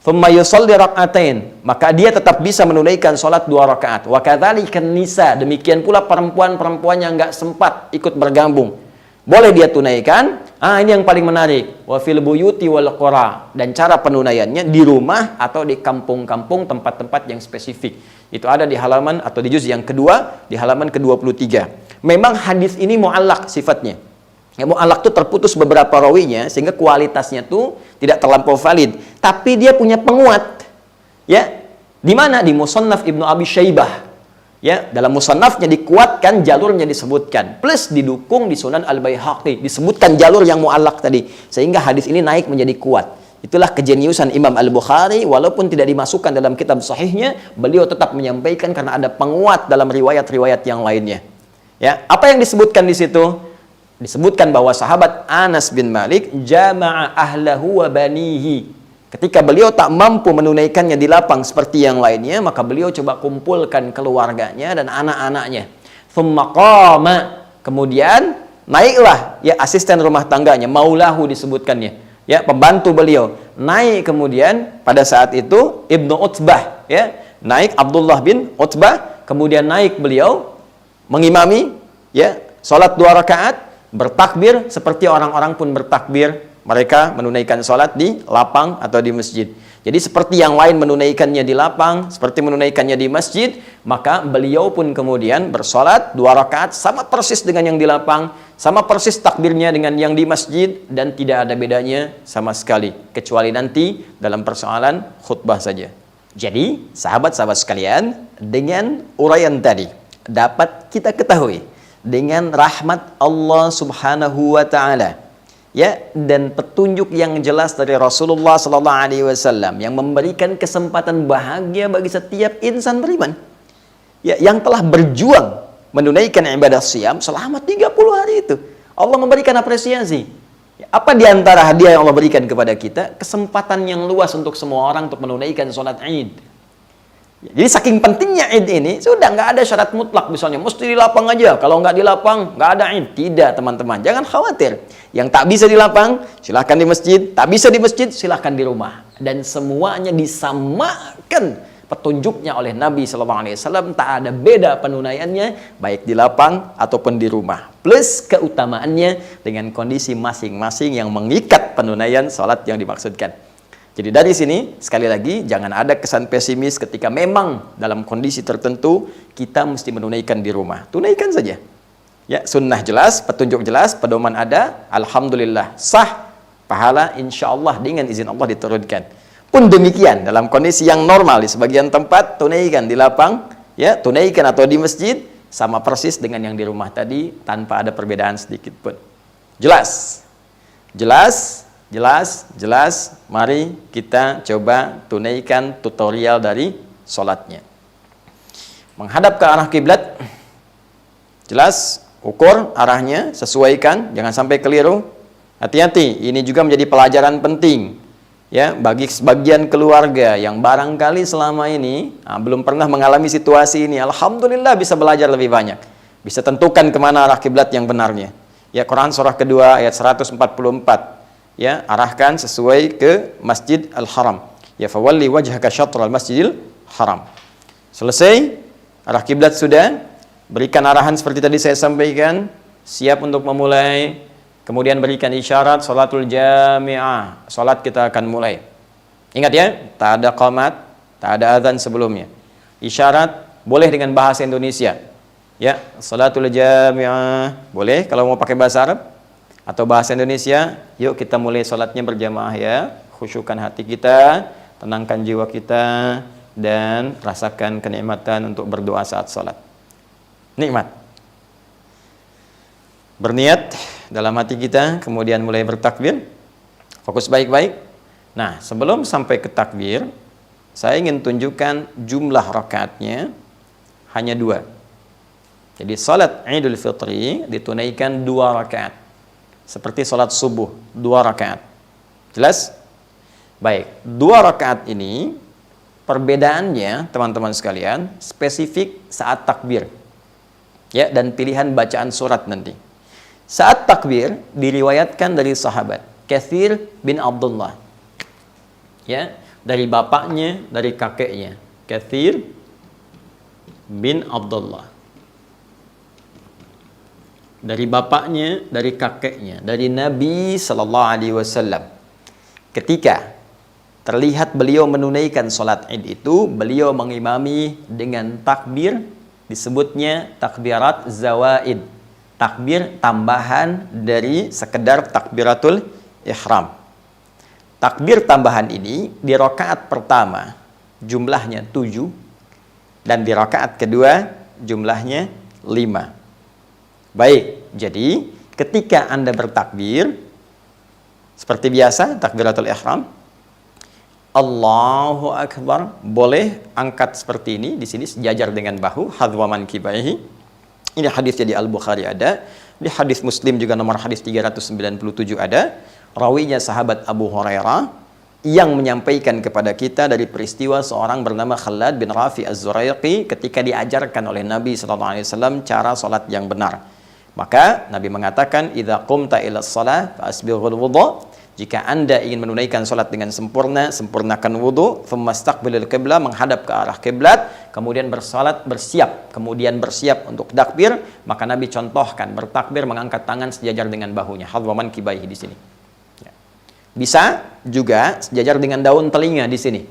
Thumma yusalli rak'atain, maka dia tetap bisa menunaikan sholat 2 rakaat. Wa kadzalika nisa, demikian pula perempuan-perempuan yang enggak sempat ikut bergabung, boleh dia tunaikan. Ini yang paling menarik. Wa fil buyuti wal qura, dan cara penunaiannya di rumah atau di kampung-kampung, tempat-tempat yang spesifik. Itu ada di halaman atau di juz yang kedua, di halaman ke-23. Memang hadis ini mu'allaq sifatnya. Ya, mu'allaq itu terputus beberapa rawinya sehingga kualitasnya tuh tidak terlampau valid, tapi dia punya penguat. Ya, di mana? Di Musannaf Ibnu Abi Syaibah. Ya, dalam musannafnya dikuatkan, jalurnya disebutkan, plus didukung di Sunan Al-Baihaqi, disebutkan jalur yang mu'allaq tadi, sehingga hadis ini naik menjadi kuat. Itulah kejeniusan Imam Al-Bukhari, walaupun tidak dimasukkan dalam kitab sahihnya, beliau tetap menyampaikan karena ada penguat dalam riwayat-riwayat yang lainnya. Ya, apa yang disebutkan di situ? Disebutkan bahwa sahabat Anas bin Malik jama'a ahlahu wa banihi. Ketika beliau tak mampu menunaikannya di lapang seperti yang lainnya, maka beliau coba kumpulkan keluarganya dan anak-anaknya. Thumma qama, kemudian naiklah ya asisten rumah tangganya, maulahu disebutkannya. Ya, pembantu beliau. Naik kemudian pada saat itu Ibnu Utbah, ya. Naik Abdullah bin Utbah, kemudian naik beliau mengimami ya salat 2 rakaat, bertakbir seperti orang-orang pun bertakbir. Mereka menunaikan sholat di lapang atau di masjid. Jadi seperti yang lain menunaikannya di lapang, seperti menunaikannya di masjid, maka beliau pun kemudian bersolat 2 rakaat sama persis dengan yang di lapang, sama persis takbirnya dengan yang di masjid, dan tidak ada bedanya sama sekali, kecuali nanti dalam persoalan khutbah saja. Jadi sahabat-sahabat sekalian, dengan uraian tadi dapat kita ketahui dengan rahmat Allah Subhanahu wa taala, ya, dan petunjuk yang jelas dari Rasulullah sallallahu alaihi wasallam yang memberikan kesempatan bahagia bagi setiap insan beriman, ya, yang telah berjuang menunaikan ibadah siam selama 30 hari itu. Allah memberikan apresiasi. Apa di antara hadiah yang Allah berikan kepada kita? Kesempatan yang luas untuk semua orang untuk menunaikan sholat Id. Jadi saking pentingnya Id ini, sudah nggak ada syarat mutlak misalnya, mesti di lapang aja. Kalau nggak di lapang, nggak ada Id. Tidak, teman-teman. Jangan khawatir. Yang tak bisa di lapang, silahkan di masjid. Tak bisa di masjid, silahkan di rumah. Dan semuanya disamakan petunjuknya oleh Nabi SAW. Tak ada beda penunaiannya, baik di lapang ataupun di rumah. Plus keutamaannya dengan kondisi masing-masing yang mengikat penunaian sholat yang dimaksudkan. Jadi dari sini, sekali lagi, jangan ada kesan pesimis ketika memang dalam kondisi tertentu kita mesti menunaikan di rumah. Tunaikan saja. Ya, sunnah jelas, petunjuk jelas, pedoman ada, alhamdulillah, sah, pahala insya Allah dengan izin Allah diturunkan. Pun demikian, dalam kondisi yang normal, di sebagian tempat, tunaikan di lapang, ya, tunaikan atau di masjid, sama persis dengan yang di rumah tadi, tanpa ada perbedaan sedikit pun. Jelas? Jelas? Jelas, jelas. Mari kita coba tunaikan tutorial dari sholatnya. Menghadap ke arah kiblat, jelas, ukur arahnya, sesuaikan, jangan sampai keliru. Hati-hati, ini juga menjadi pelajaran penting, ya, bagi sebagian keluarga yang barangkali selama ini belum pernah mengalami situasi ini. Alhamdulillah bisa belajar lebih banyak, bisa tentukan kemana arah kiblat yang benarnya. Ya, Quran surah kedua ayat 144. Ya, arahkan sesuai ke Masjid Al-Haram. Ya, fawalli wajhaka syatral Masjidil Haram. Selesai, arah kiblat sudah, berikan arahan seperti tadi saya sampaikan, siap untuk memulai, kemudian berikan isyarat salatul jami'ah. Salat kita akan mulai. Ingat ya, tak ada qamat, tak ada azan sebelumnya. Isyarat boleh dengan bahasa Indonesia. Ya, salatul jami'ah boleh kalau mau pakai bahasa Arab atau bahasa Indonesia. Yuk kita mulai sholatnya berjamaah ya. Khusyukkan hati kita, tenangkan jiwa kita, dan rasakan kenikmatan untuk berdoa saat sholat. Nikmat. Berniat dalam hati kita, kemudian mulai bertakbir. Fokus baik-baik. Nah, sebelum sampai ke takbir, saya ingin tunjukkan jumlah rakaatnya hanya 2. Jadi sholat Idul Fitri ditunaikan 2 rakaat. Seperti sholat subuh, 2 rakaat. Jelas? Baik, 2 rakaat ini perbedaannya teman-teman sekalian spesifik saat takbir, ya, dan pilihan bacaan surat nanti. Saat takbir diriwayatkan dari sahabat Katsir bin Abdullah, ya, dari bapaknya, dari kakeknya, Katsir bin Abdullah. Dari bapaknya, dari kakeknya, dari Nabi Sallallahu Alaihi Wasallam. Ketika terlihat beliau menunaikan sholat Id itu, beliau mengimami dengan takbir, disebutnya takbirat zawaid, takbir tambahan dari sekedar takbiratul ihram. Takbir tambahan ini di rakaat pertama jumlahnya 7, dan di rakaat kedua jumlahnya 5. Baik, jadi ketika Anda bertakbir seperti biasa takbiratul ihram, Allahu Akbar, boleh angkat seperti ini di sini sejajar dengan bahu, hadwa mankibaihi. Ini hadisnya di Al-Bukhari ada, di hadis Muslim juga nomor hadis 397 ada. Rawinya sahabat Abu Hurairah yang menyampaikan kepada kita dari peristiwa seorang bernama Khalad bin Rafi Az-Zuraiqi ketika diajarkan oleh Nabi SAW cara salat yang benar. Maka Nabi mengatakan, "Idza qumta ila shalah fa asbighul wudhu." Jika Anda ingin menunaikan salat dengan sempurna, sempurnakan wudu, tsumastaqbilul qiblah, menghadap ke arah kiblat, kemudian bersalat, kemudian bersiap untuk takbir, maka Nabi contohkan bertakbir mengangkat tangan sejajar dengan bahunya, hadwa mankibaihi di sini. Ya. Bisa juga sejajar dengan daun telinga di sini.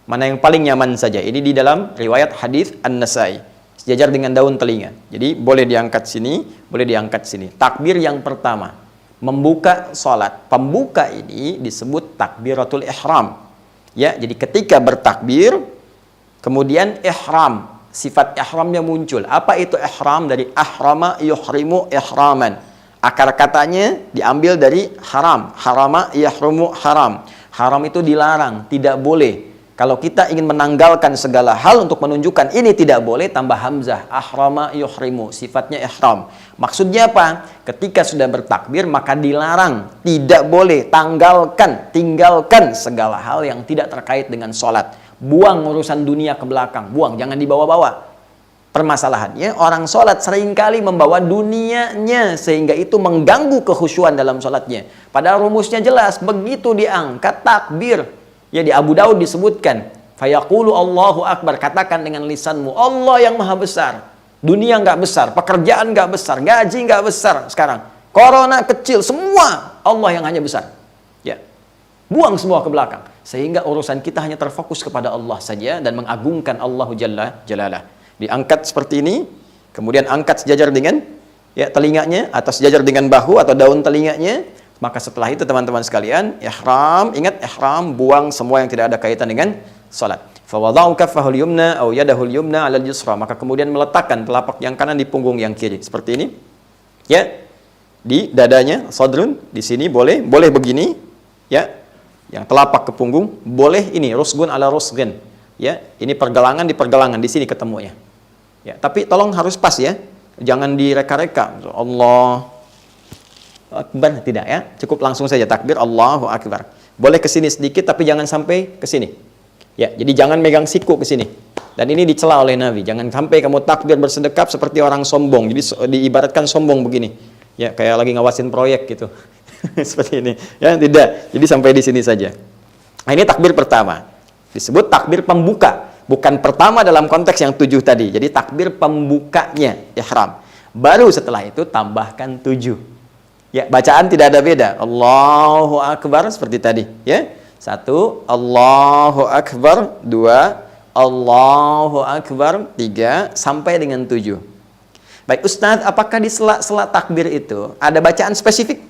Mana yang paling nyaman saja. Ini di dalam riwayat hadis An-Nasai. Sejajar dengan daun telinga. Jadi boleh diangkat sini, boleh diangkat sini. Takbir yang pertama, membuka salat. Pembuka ini disebut takbiratul ihram. Ya, jadi ketika bertakbir, kemudian ihram, sifat ihramnya muncul. Apa itu ihram? Dari ahrama yuhrimu ihraman. Akar katanya diambil dari haram. Harama yahrumu haram. Haram itu dilarang, tidak boleh. Kalau kita ingin menanggalkan segala hal untuk menunjukkan ini tidak boleh, tambah hamzah, ahrama yuhrimu, sifatnya ihram. Maksudnya apa? Ketika sudah bertakbir maka dilarang, tidak boleh, tinggalkan segala hal yang tidak terkait dengan sholat. Buang urusan dunia ke belakang, buang, jangan dibawa-bawa. Permasalahannya orang sholat seringkali membawa dunianya sehingga itu mengganggu kekhusyuan dalam sholatnya. Padahal rumusnya jelas, begitu diangkat takbir. Ya, di Abu Daud disebutkan, fayaqulu Allahu Akbar, katakan dengan lisanmu, Allah yang maha besar. Dunia nggak besar, pekerjaan nggak besar, gaji nggak besar sekarang. Corona kecil, semua Allah yang hanya besar. Ya, buang semua ke belakang. Sehingga urusan kita hanya terfokus kepada Allah saja dan mengagungkan Allahu Jalla Jalalah. Diangkat seperti ini, kemudian angkat sejajar dengan ya telinganya, atau sejajar dengan bahu atau daun telinganya. Maka setelah itu teman-teman sekalian, ihram, ingat ihram, buang semua yang tidak ada kaitan dengan salat. Fa wada'u kaffahul yumna aw yadahul yumna 'alal yusra, maka kemudian meletakkan telapak yang kanan di punggung yang kiri seperti ini. Ya. Di dadanya, sadrun, di sini boleh begini, ya. Yang telapak ke punggung, boleh ini rusgun ala rusgin. Ya, ini pergelangan di pergelangan di sini ketemunya. Ya, tapi tolong harus pas ya. Jangan direka-reka. Allah Akbar, tidak ya, cukup langsung saja takbir Allahu Akbar. Boleh ke sini sedikit tapi jangan sampai ke sini. Ya, jadi jangan megang siku ke sini. Dan ini dicela oleh Nabi, jangan sampai kamu takbir bersedekap seperti orang sombong. Jadi diibaratkan sombong begini. Ya, kayak lagi ngawasin proyek gitu. Seperti ini. Ya, tidak. Jadi sampai di sini saja. Nah, ini takbir pertama. Disebut takbir pembuka, bukan pertama dalam konteks yang 7 tadi. Jadi takbir pembukanya ihram. Baru setelah itu tambahkan 7. Ya, bacaan tidak ada beda. Allahu Akbar seperti tadi, ya. 1, Allahu Akbar, 2, Allahu Akbar, 3 sampai dengan 7. Baik, Ustadz, apakah di sela-sela takbir itu ada bacaan spesifik?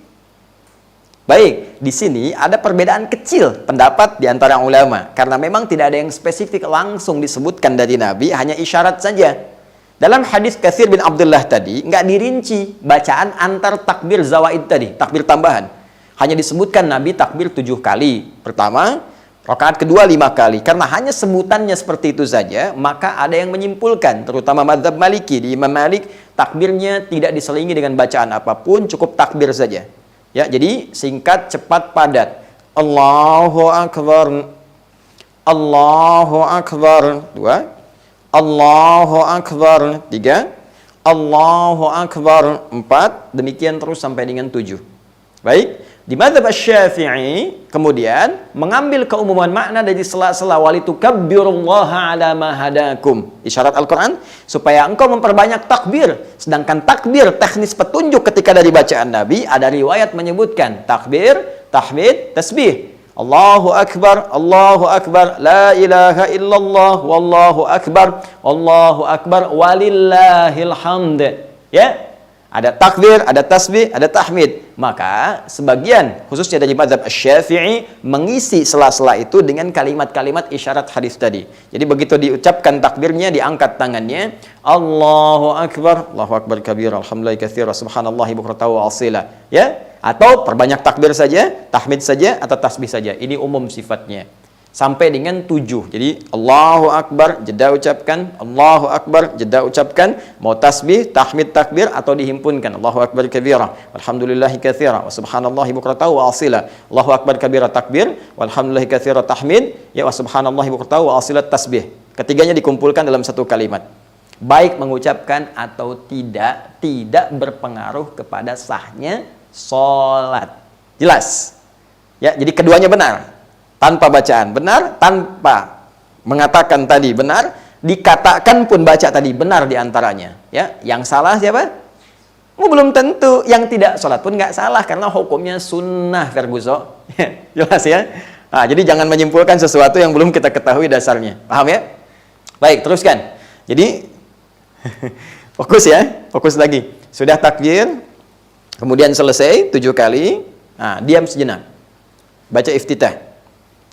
Baik, di sini ada perbedaan kecil pendapat di antara ulama karena memang tidak ada yang spesifik langsung disebutkan dari Nabi, hanya isyarat saja. Dalam hadis Katsir bin Abdullah tadi, nggak dirinci bacaan antar takbir zawaid tadi, takbir tambahan. Hanya disebutkan Nabi takbir 7 kali. Pertama, rakaat kedua 5 kali. Karena hanya sebutannya seperti itu saja, maka ada yang menyimpulkan, terutama mazhab Maliki, di Imam Malik, takbirnya tidak diselingi dengan bacaan apapun, cukup takbir saja. Ya, jadi singkat, cepat, padat. Allahu Akbar. Allahu Akbar. 2. Allahu Akbar 3, Allahu Akbar 4, demikian terus sampai dengan 7. Baik, di mazhab Asy-Syafi'i kemudian mengambil keumuman makna dari sela-sela walitukabbirullaha ala ma hadakum. Isyarat Al-Qur'an supaya engkau memperbanyak takbir, sedangkan takbir teknis petunjuk ketika dari bacaan Nabi ada riwayat menyebutkan takbir, tahmid, tasbih. Allahu Akbar, la ilaha illallah, wallahu akbar, walillahil hamd. Ya, Ada takbir, ada tasbih, ada tahmid. Maka sebagian, khususnya dari mazhab Asy-Syafi'i, mengisi sela-sela itu dengan kalimat-kalimat isyarat hadis tadi. Jadi begitu diucapkan takbirnya, diangkat tangannya, Allahu Akbar kabira, alhamdulillah katsira, subhanallahi bukratan wa asila. Ya, atau perbanyak takbir saja, tahmid saja, atau tasbih saja. Ini umum sifatnya. Sampai dengan 7. Jadi Allahu Akbar, jeda ucapkan, Allahu Akbar, jeda ucapkan, mau tasbih, tahmid, takbir, atau dihimpunkan. Allahu Akbar kabira, walhamdulillahi katsira, wa subhanallahi bukratan wa asila. Allahu Akbar kabira takbir, walhamdulillahi katsira tahmid, ya wa subhanallahi bukratan wa asila tasbih. Ketiganya dikumpulkan dalam satu kalimat. Baik mengucapkan atau tidak berpengaruh kepada sahnya sholat. Jelas? Ya, jadi keduanya benar. Tanpa bacaan benar, tanpa mengatakan tadi benar, dikatakan pun baca tadi benar diantaranya. Ya, yang salah siapa? Belum tentu. Yang tidak sholat pun nggak salah karena hukumnya sunnah, Ferguso. Jelas ya. Nah, jadi jangan menyimpulkan sesuatu yang belum kita ketahui dasarnya. Paham ya? Baik, teruskan. Jadi fokus ya, fokus lagi. Sudah takbir, kemudian selesai 7 kali. Nah, diam sejenak. Baca iftitah.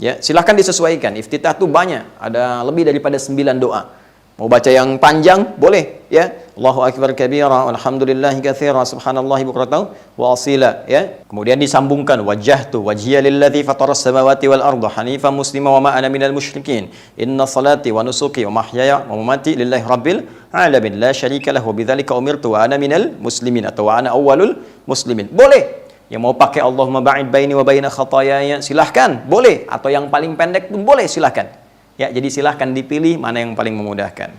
Ya, silahkan disesuaikan. Iftitah itu banyak, ada lebih daripada 9 doa. Mau baca yang panjang boleh, ya. Allahu Akbar kabira, alhamdulillahi katsira, subhanallahi bukratan wa asila, ya. Kemudian disambungkan wajjahtu wajhiya lillazi fataras samawati wal arda hanifan muslima wa ma ana minal musyrikin. Inna salati wa nusuki wa mahyaya wa mamati lillahi rabbil alamin la syarika lahu wa bidzalika umirtu wa ana minal muslimin atau wa ana awwalul muslimin. Boleh. Yang mau pakai Allahumma ba'id baini wa baina khataayaya, silahkan, boleh. Atau yang paling pendek pun boleh, silahkan. Ya, jadi silahkan dipilih mana yang paling memudahkan.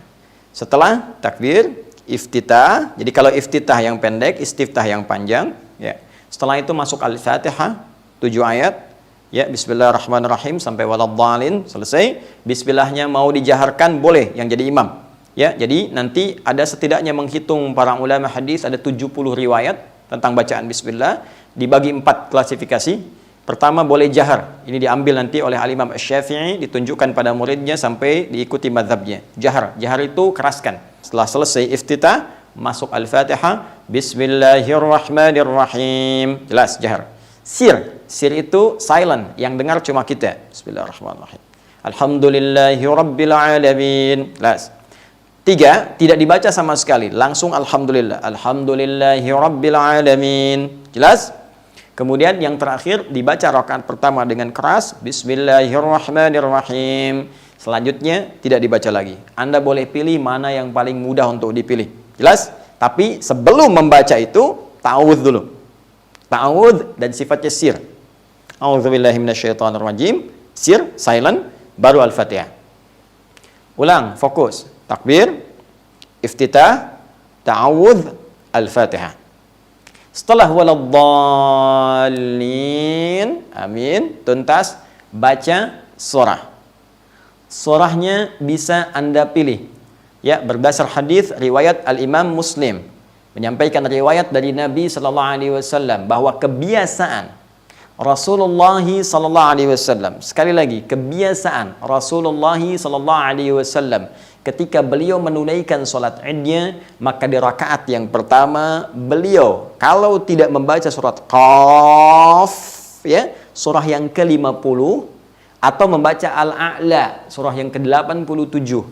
Setelah takbir, iftitah. Jadi kalau iftitah yang pendek, istiftah yang panjang. Ya. Setelah itu masuk Al-Fatihah, 7 ayat. Ya, Bismillahirrahmanirrahim sampai waladhdallin, selesai. Bismillahnya mau dijaharkan, boleh yang jadi imam. Ya, jadi nanti ada setidaknya menghitung para ulama hadis ada 70 riwayat tentang bacaan Bismillah. Dibagi 4 klasifikasi. Pertama boleh jahar. Ini diambil nanti oleh Al-Imam Asy-Syafi'i, ditunjukkan pada muridnya sampai diikuti mazhabnya. Jahar. Jahar itu keraskan. Setelah selesai iftitah, masuk Al-Fatihah, Bismillahirrahmanirrahim. Jelas, jahar. Sir. Sir itu silent, yang dengar cuma kita. Bismillahirrahmanirrahim. Alhamdulillahirabbil Jelas. 3, tidak dibaca sama sekali, langsung alhamdulillah. Alhamdulillahirabbil alamin. Jelas? Kemudian yang terakhir dibaca rakaat pertama dengan keras, Bismillahirrahmanirrahim. Selanjutnya tidak dibaca lagi. Anda boleh pilih mana yang paling mudah untuk dipilih. Jelas? Tapi sebelum membaca itu ta'awudz dulu. Ta'awudz dan sifatnya sir. A'udzubillahi minasyaitonirrajim. Sir, silent, baru Al-Fatihah. Ulang, fokus. Takbir, iftitah, ta'awudz, Al-Fatihah. Setelah waladhdallin, amin, tuntas, baca surah. Surahnya bisa Anda pilih. Ya, berdasar hadis riwayat Al-Imam Muslim menyampaikan riwayat dari Nabi sallallahu alaihi wasallam bahwa kebiasaan Rasulullah sallallahu alaihi wasallam, sekali lagi, kebiasaan Rasulullah sallallahu alaihi wasallam ketika beliau menunaikan salat Idnya, maka di rakaat yang pertama beliau kalau tidak membaca surat Qaf, ya, surah yang ke-50, atau membaca Al-A'la, surah yang ke-87,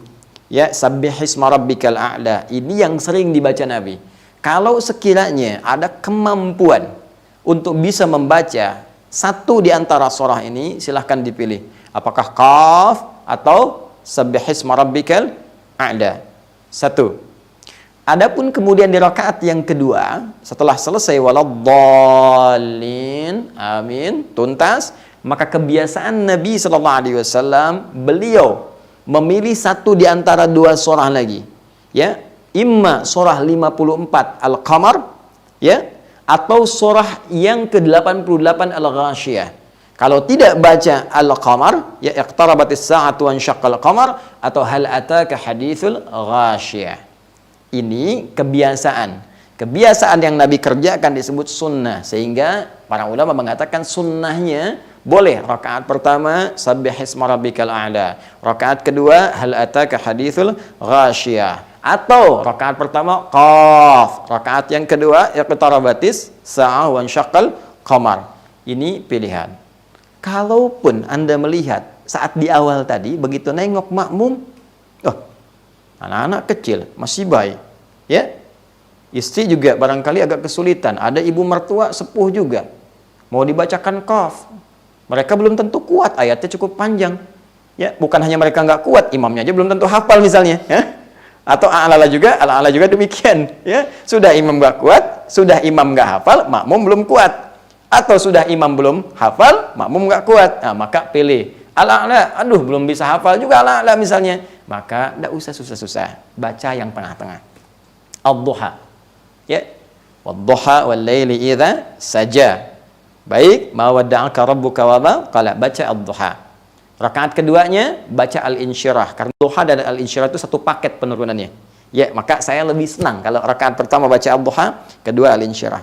ya, Sabbihisma rabbikal a'la. Ini yang sering dibaca Nabi. Kalau sekiranya ada kemampuan untuk bisa membaca satu di antara surah ini, silahkan dipilih. Apakah Qaf atau Sabbihisma rabbikal a'la. 1. Adapun kemudian di rakaat yang kedua, setelah selesai waladhdallin, amin, tuntas, maka kebiasaan Nabi sallallahu alaihi wasallam beliau memilih satu di antara 2 surah lagi. Ya, imma surah 54 Al-Qamar, ya, atau surah yang ke-88 Al-Ghasyiyah. Kalau tidak baca Al-Qamar, ya, iqtarabatis sa'atu wa insyaqqal qamar, atau hal ataka haditsul ghasyiyah. Ini kebiasaan. Kebiasaan yang Nabi kerjakan disebut sunnah, sehingga para ulama mengatakan sunnahnya boleh rakaat pertama Sabbihisma rabbikal a'la, rakaat kedua hal ataka haditsul ghasyiyah, Atau rakaat pertama qaf, rakaat yang kedua iqtarabatis sa'ah wa syaqqal qamar. Ini pilihan. Kalaupun Anda melihat saat di awal tadi begitu nengok makmum, oh, anak-anak kecil masih bayi, ya. Istri juga barangkali agak kesulitan, ada ibu mertua sepuh juga. Mau dibacakan qaf. Mereka belum tentu kuat, ayatnya cukup panjang. Ya, bukan hanya mereka nggak kuat, imamnya aja belum tentu hafal misalnya, ya. Atau ala juga demikian, ya. Sudah imam nggak kuat, sudah imam nggak hafal, makmum belum kuat. Atau sudah imam belum hafal, makmum nggak kuat. Nah, maka pilih ala, aduh belum bisa hafal juga ala misalnya. Maka nggak usah susah-susah, baca yang tengah-tengah. Ad-duha. Ya. Wad-duha wal-laili idza saja. Baik, ma wadda'aka rabbuka wa ma qala, baca ad-duha. Rakaat keduanya baca al-insyirah, karena duha dan al-insyirah itu satu paket penurunannya. Ya, maka saya lebih senang kalau rakaat pertama baca ad-duha, kedua al-insyirah.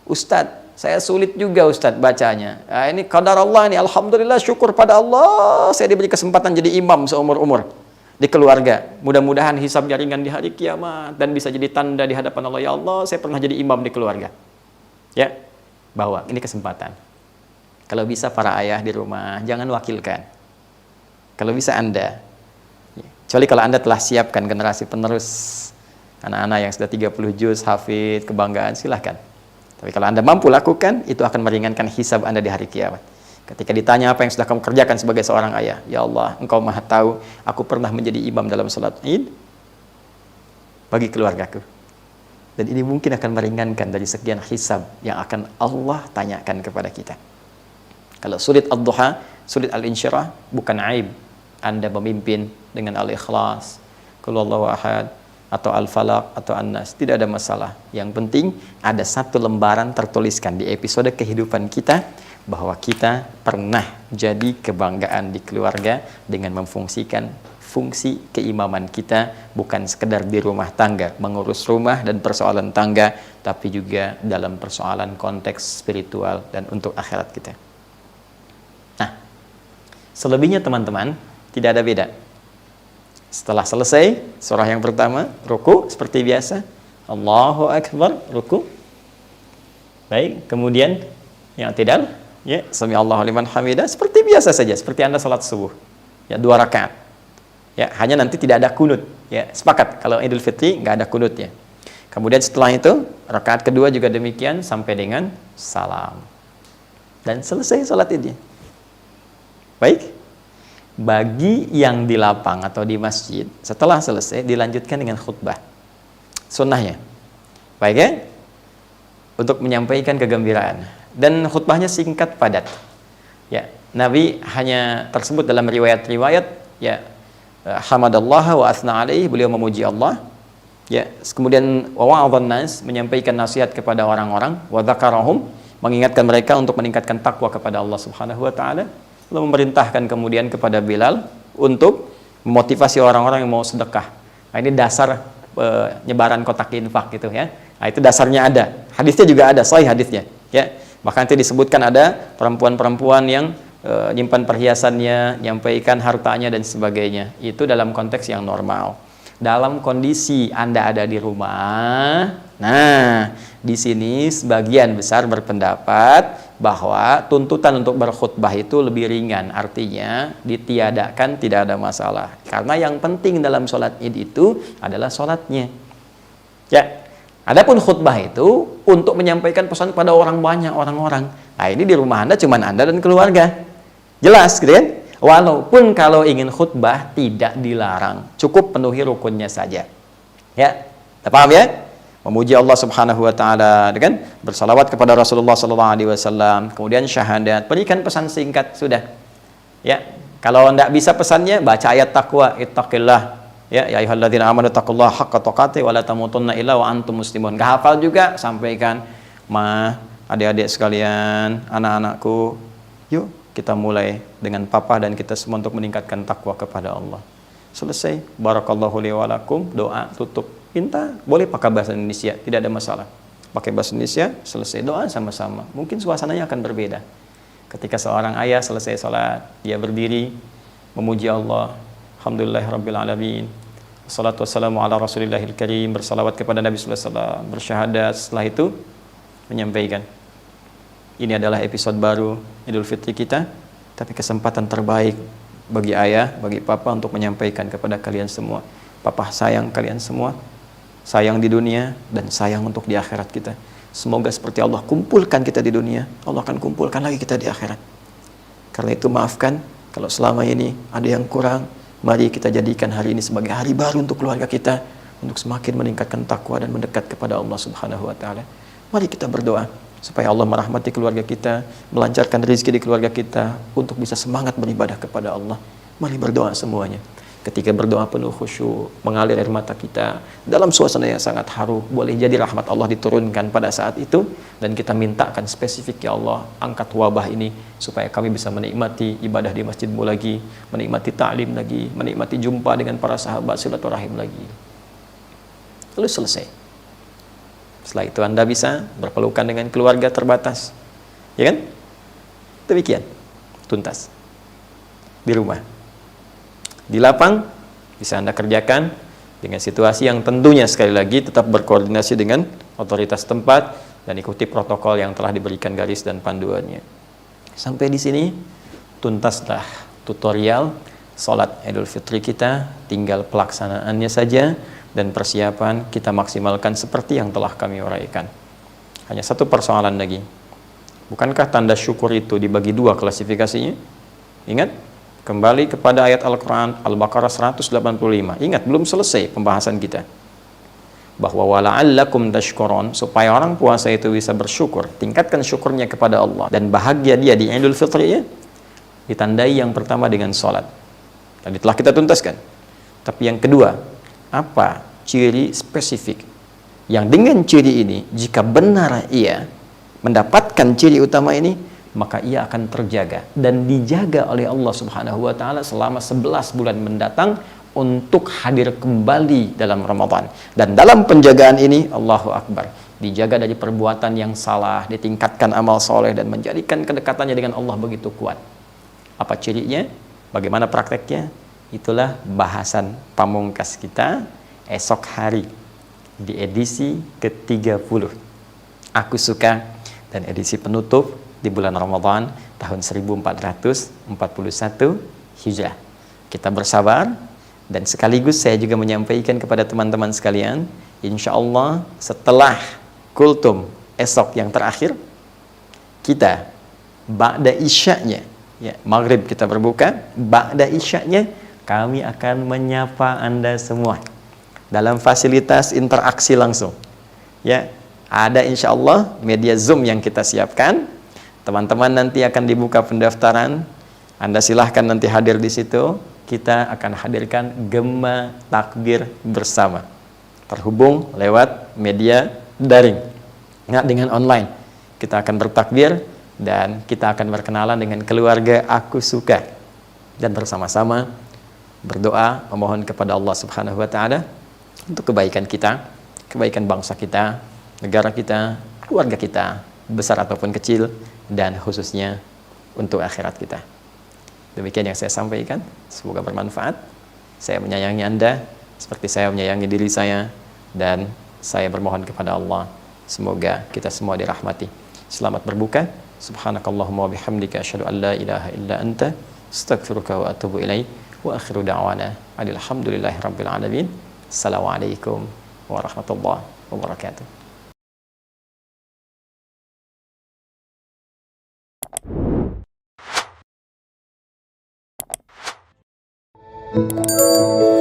Ustadz, saya sulit juga Ustadz bacanya. Nah, ini qadar Allah ini, alhamdulillah syukur pada Allah saya diberi kesempatan jadi imam seumur-umur di keluarga. Mudah-mudahan hisabnya ringan di hari kiamat dan bisa jadi tanda di hadapan Allah. Ya Allah, saya pernah jadi imam di keluarga. Ya, bawa ini kesempatan. Kalau bisa para ayah di rumah jangan wakilkan. Kalau bisa Anda, kecuali kalau Anda telah siapkan generasi penerus anak-anak yang sudah 30 juz hafid, kebanggaan, silahkan. Tapi kalau Anda mampu lakukan, itu akan meringankan hisab Anda di hari kiamat. Ketika ditanya apa yang sudah kamu kerjakan sebagai seorang ayah, ya Allah, Engkau Maha Tahu, aku pernah menjadi imam dalam salat Id bagi keluargaku. Dan ini mungkin akan meringankan dari sekian hisab yang akan Allah tanyakan kepada kita. Kalau sulit ad-duha, sulit al-insyirah, bukan aib Anda memimpin dengan al-ikhlas, qul huwallahu ahad, atau al-falaq, atau an-nas, tidak ada masalah. Yang penting ada satu lembaran tertuliskan di episode kehidupan kita bahwa kita pernah jadi kebanggaan di keluarga dengan memfungsikan fungsi keimaman kita, bukan sekedar di rumah tangga mengurus rumah dan persoalan tangga, tapi juga dalam persoalan konteks spiritual dan untuk akhirat kita. Nah, selebihnya teman-teman tidak ada beda. Setelah selesai surah yang pertama, ruku seperti biasa, Allahu Akbar, ruku. Baik, kemudian yang tidak, ya, sami Allahu liman hamidah, seperti biasa saja, seperti Anda salat subuh. Ya, 2 rakaat. Ya, hanya nanti tidak ada kunut. Ya, sepakat kalau Idul Fitri nggak ada kunutnya. Kemudian setelah itu rakaat kedua juga demikian sampai dengan salam. Dan selesai salat Idnya. Baik. Bagi yang di lapang atau di masjid, setelah selesai dilanjutkan dengan khutbah. Sunnahnya. Baik ya? Untuk menyampaikan kegembiraan. Dan khutbahnya singkat padat. Ya, Nabi hanya tersebut dalam riwayat-riwayat, ya, hamadallah wa athna alaih, beliau memuji Allah. Ya, kemudian wa wa'adhan nas, menyampaikan nasihat kepada orang-orang, wa dzakarahum, mengingatkan mereka untuk meningkatkan takwa kepada Allah Subhanahu wa taala. Lalu memerintahkan kemudian kepada Bilal untuk memotivasi orang-orang yang mau sedekah. Nah, ini dasar penyebaran kotak infak gitu ya. Nah, itu dasarnya ada. Hadisnya juga ada, sahih hadisnya. Ya, bahkan nanti disebutkan ada perempuan-perempuan yang nyimpan perhiasannya, nyampaikan hartanya dan sebagainya. Itu dalam konteks yang normal. Dalam kondisi Anda ada di rumah, nah di sini sebagian besar berpendapat bahwa tuntutan untuk berkhutbah itu lebih ringan, artinya ditiadakan, tidak ada masalah. Karena yang penting dalam sholat Id itu adalah sholatnya. Ya, adapun khutbah itu untuk menyampaikan pesan kepada orang banyak, orang-orang. Nah, ini di rumah Anda cuma Anda dan keluarga. Jelas, gitu kan? Walaupun kalau ingin khutbah tidak dilarang, cukup penuhi rukunnya saja. Ya, paham ya? Memuji Allah Subhanahu wa taala, kan? Bersalawat kepada Rasulullah sallallahu alaihi wasallam, kemudian syahadat, berikan pesan singkat sudah. Ya, kalau enggak bisa pesannya baca ayat takwa, ittaqillah. Ya, ya ayyuhalladzina amanu taqullaha haqqa tuqatih wa la tamutunna illa wa antum muslimun. Enggak hafal juga sampaikan, "Ma, adik-adik sekalian, anak-anakku, yuk kita mulai dengan papa dan kita semua untuk meningkatkan takwa kepada Allah." Selesai, barakallahu li wa lakum, doa tutup. Minta, boleh pakai bahasa Indonesia, tidak ada masalah. Pakai bahasa Indonesia, selesai doa sama-sama. Mungkin suasananya akan berbeda. Ketika seorang ayah selesai sholat, dia berdiri memuji Allah, alhamdulillahirabbil alamin, Wassalatu wassalamu ala Rasulillahil Karim, bersalawat kepada Nabi sallallahu alaihi wasallam, bersyahadat, setelah itu menyampaikan. Ini adalah episode baru Idul Fitri kita, tapi kesempatan terbaik bagi ayah, bagi papa untuk menyampaikan kepada kalian semua. Papa sayang kalian semua, sayang di dunia dan sayang untuk di akhirat kita. Semoga seperti Allah kumpulkan kita di dunia, Allah akan kumpulkan lagi kita di akhirat. Karena itu maafkan kalau selama ini ada yang kurang. Mari kita jadikan hari ini sebagai hari baru untuk keluarga kita, untuk semakin meningkatkan takwa dan mendekat kepada Allah Subhanahu wa taala. Mari kita berdoa supaya Allah merahmati keluarga kita, melancarkan rezeki di keluarga kita untuk bisa semangat beribadah kepada Allah. Mari berdoa semuanya. Ketika berdoa penuh khusyuk, mengalir air mata kita dalam suasana yang sangat haru, boleh jadi rahmat Allah diturunkan pada saat itu, dan kita mintakan spesifik, ya Allah, angkat wabah ini supaya kami bisa menikmati ibadah di masjidmu lagi, menikmati ta'lim lagi, menikmati jumpa dengan para sahabat, silaturahim lagi. Lalu selesai. Setelah itu Anda bisa berpelukan dengan keluarga terbatas, ya kan? Demikian, tuntas di rumah. Di lapang bisa Anda kerjakan dengan situasi yang tentunya sekali lagi tetap berkoordinasi dengan otoritas tempat dan ikuti protokol yang telah diberikan garis dan panduannya. Sampai di sini tuntaslah tutorial sholat Idul Fitri kita, tinggal pelaksanaannya saja dan persiapan kita maksimalkan seperti yang telah kami uraikan. Hanya satu persoalan lagi. Bukankah tanda syukur itu dibagi dua klasifikasinya? Ingat? Kembali kepada ayat Al-Quran Al-Baqarah 185. Ingat, belum selesai pembahasan kita. Bahwa wala'allakum tashkurun, supaya orang puasa itu bisa bersyukur, tingkatkan syukurnya kepada Allah, dan bahagia dia di Idul Fitri ya, ditandai yang pertama dengan sholat. Tadi telah kita tuntaskan. Tapi yang kedua, apa ciri spesifik yang dengan ciri ini, jika benar ia mendapatkan ciri utama ini, maka ia akan terjaga dan dijaga oleh Allah Subhanahu wa taala selama 11 bulan mendatang untuk hadir kembali dalam Ramadan. Dan dalam penjagaan ini, Allahu Akbar, dijaga dari perbuatan yang salah, ditingkatkan amal soleh dan menjadikan kedekatannya dengan Allah begitu kuat. Apa cirinya? Bagaimana prakteknya? Itulah bahasan pamungkas kita esok hari di edisi ke-30 Aku Suka, dan edisi penutup di bulan Ramadan tahun 1441 Hijrah. Kita bersabar, dan sekaligus saya juga menyampaikan kepada teman-teman sekalian, insya Allah setelah kultum esok yang terakhir, kita ba'da isya'nya, ya, maghrib kita berbuka, ba'da isya'nya kami akan menyapa Anda semua dalam fasilitas interaksi langsung. Ya, ada insya Allah media Zoom yang kita siapkan. Teman-teman, nanti akan dibuka pendaftaran. Anda silahkan nanti hadir di situ. Kita akan hadirkan gema takbir bersama, terhubung lewat media daring, nggak dengan online. Kita akan bertakbir dan kita akan berkenalan dengan keluarga Aku Suka, dan bersama-sama berdoa memohon kepada Allah Subhanahu wa taala untuk kebaikan kita, kebaikan bangsa kita, negara kita, keluarga kita, besar ataupun kecil, dan khususnya untuk akhirat kita. Demikian yang saya sampaikan, semoga bermanfaat. Saya menyayangi Anda seperti saya menyayangi diri saya, dan saya bermohon kepada Allah semoga kita semua dirahmati. Selamat berbuka. Subhanakallahumma wa bihamdika asyhadu an la ilaha illa anta astaghfiruka wa atubu ilaik. Wa akhiru da'wana alhamdulillahi rabbil alamin. Assalamualaikum warahmatullahi wabarakatuh. Thank you.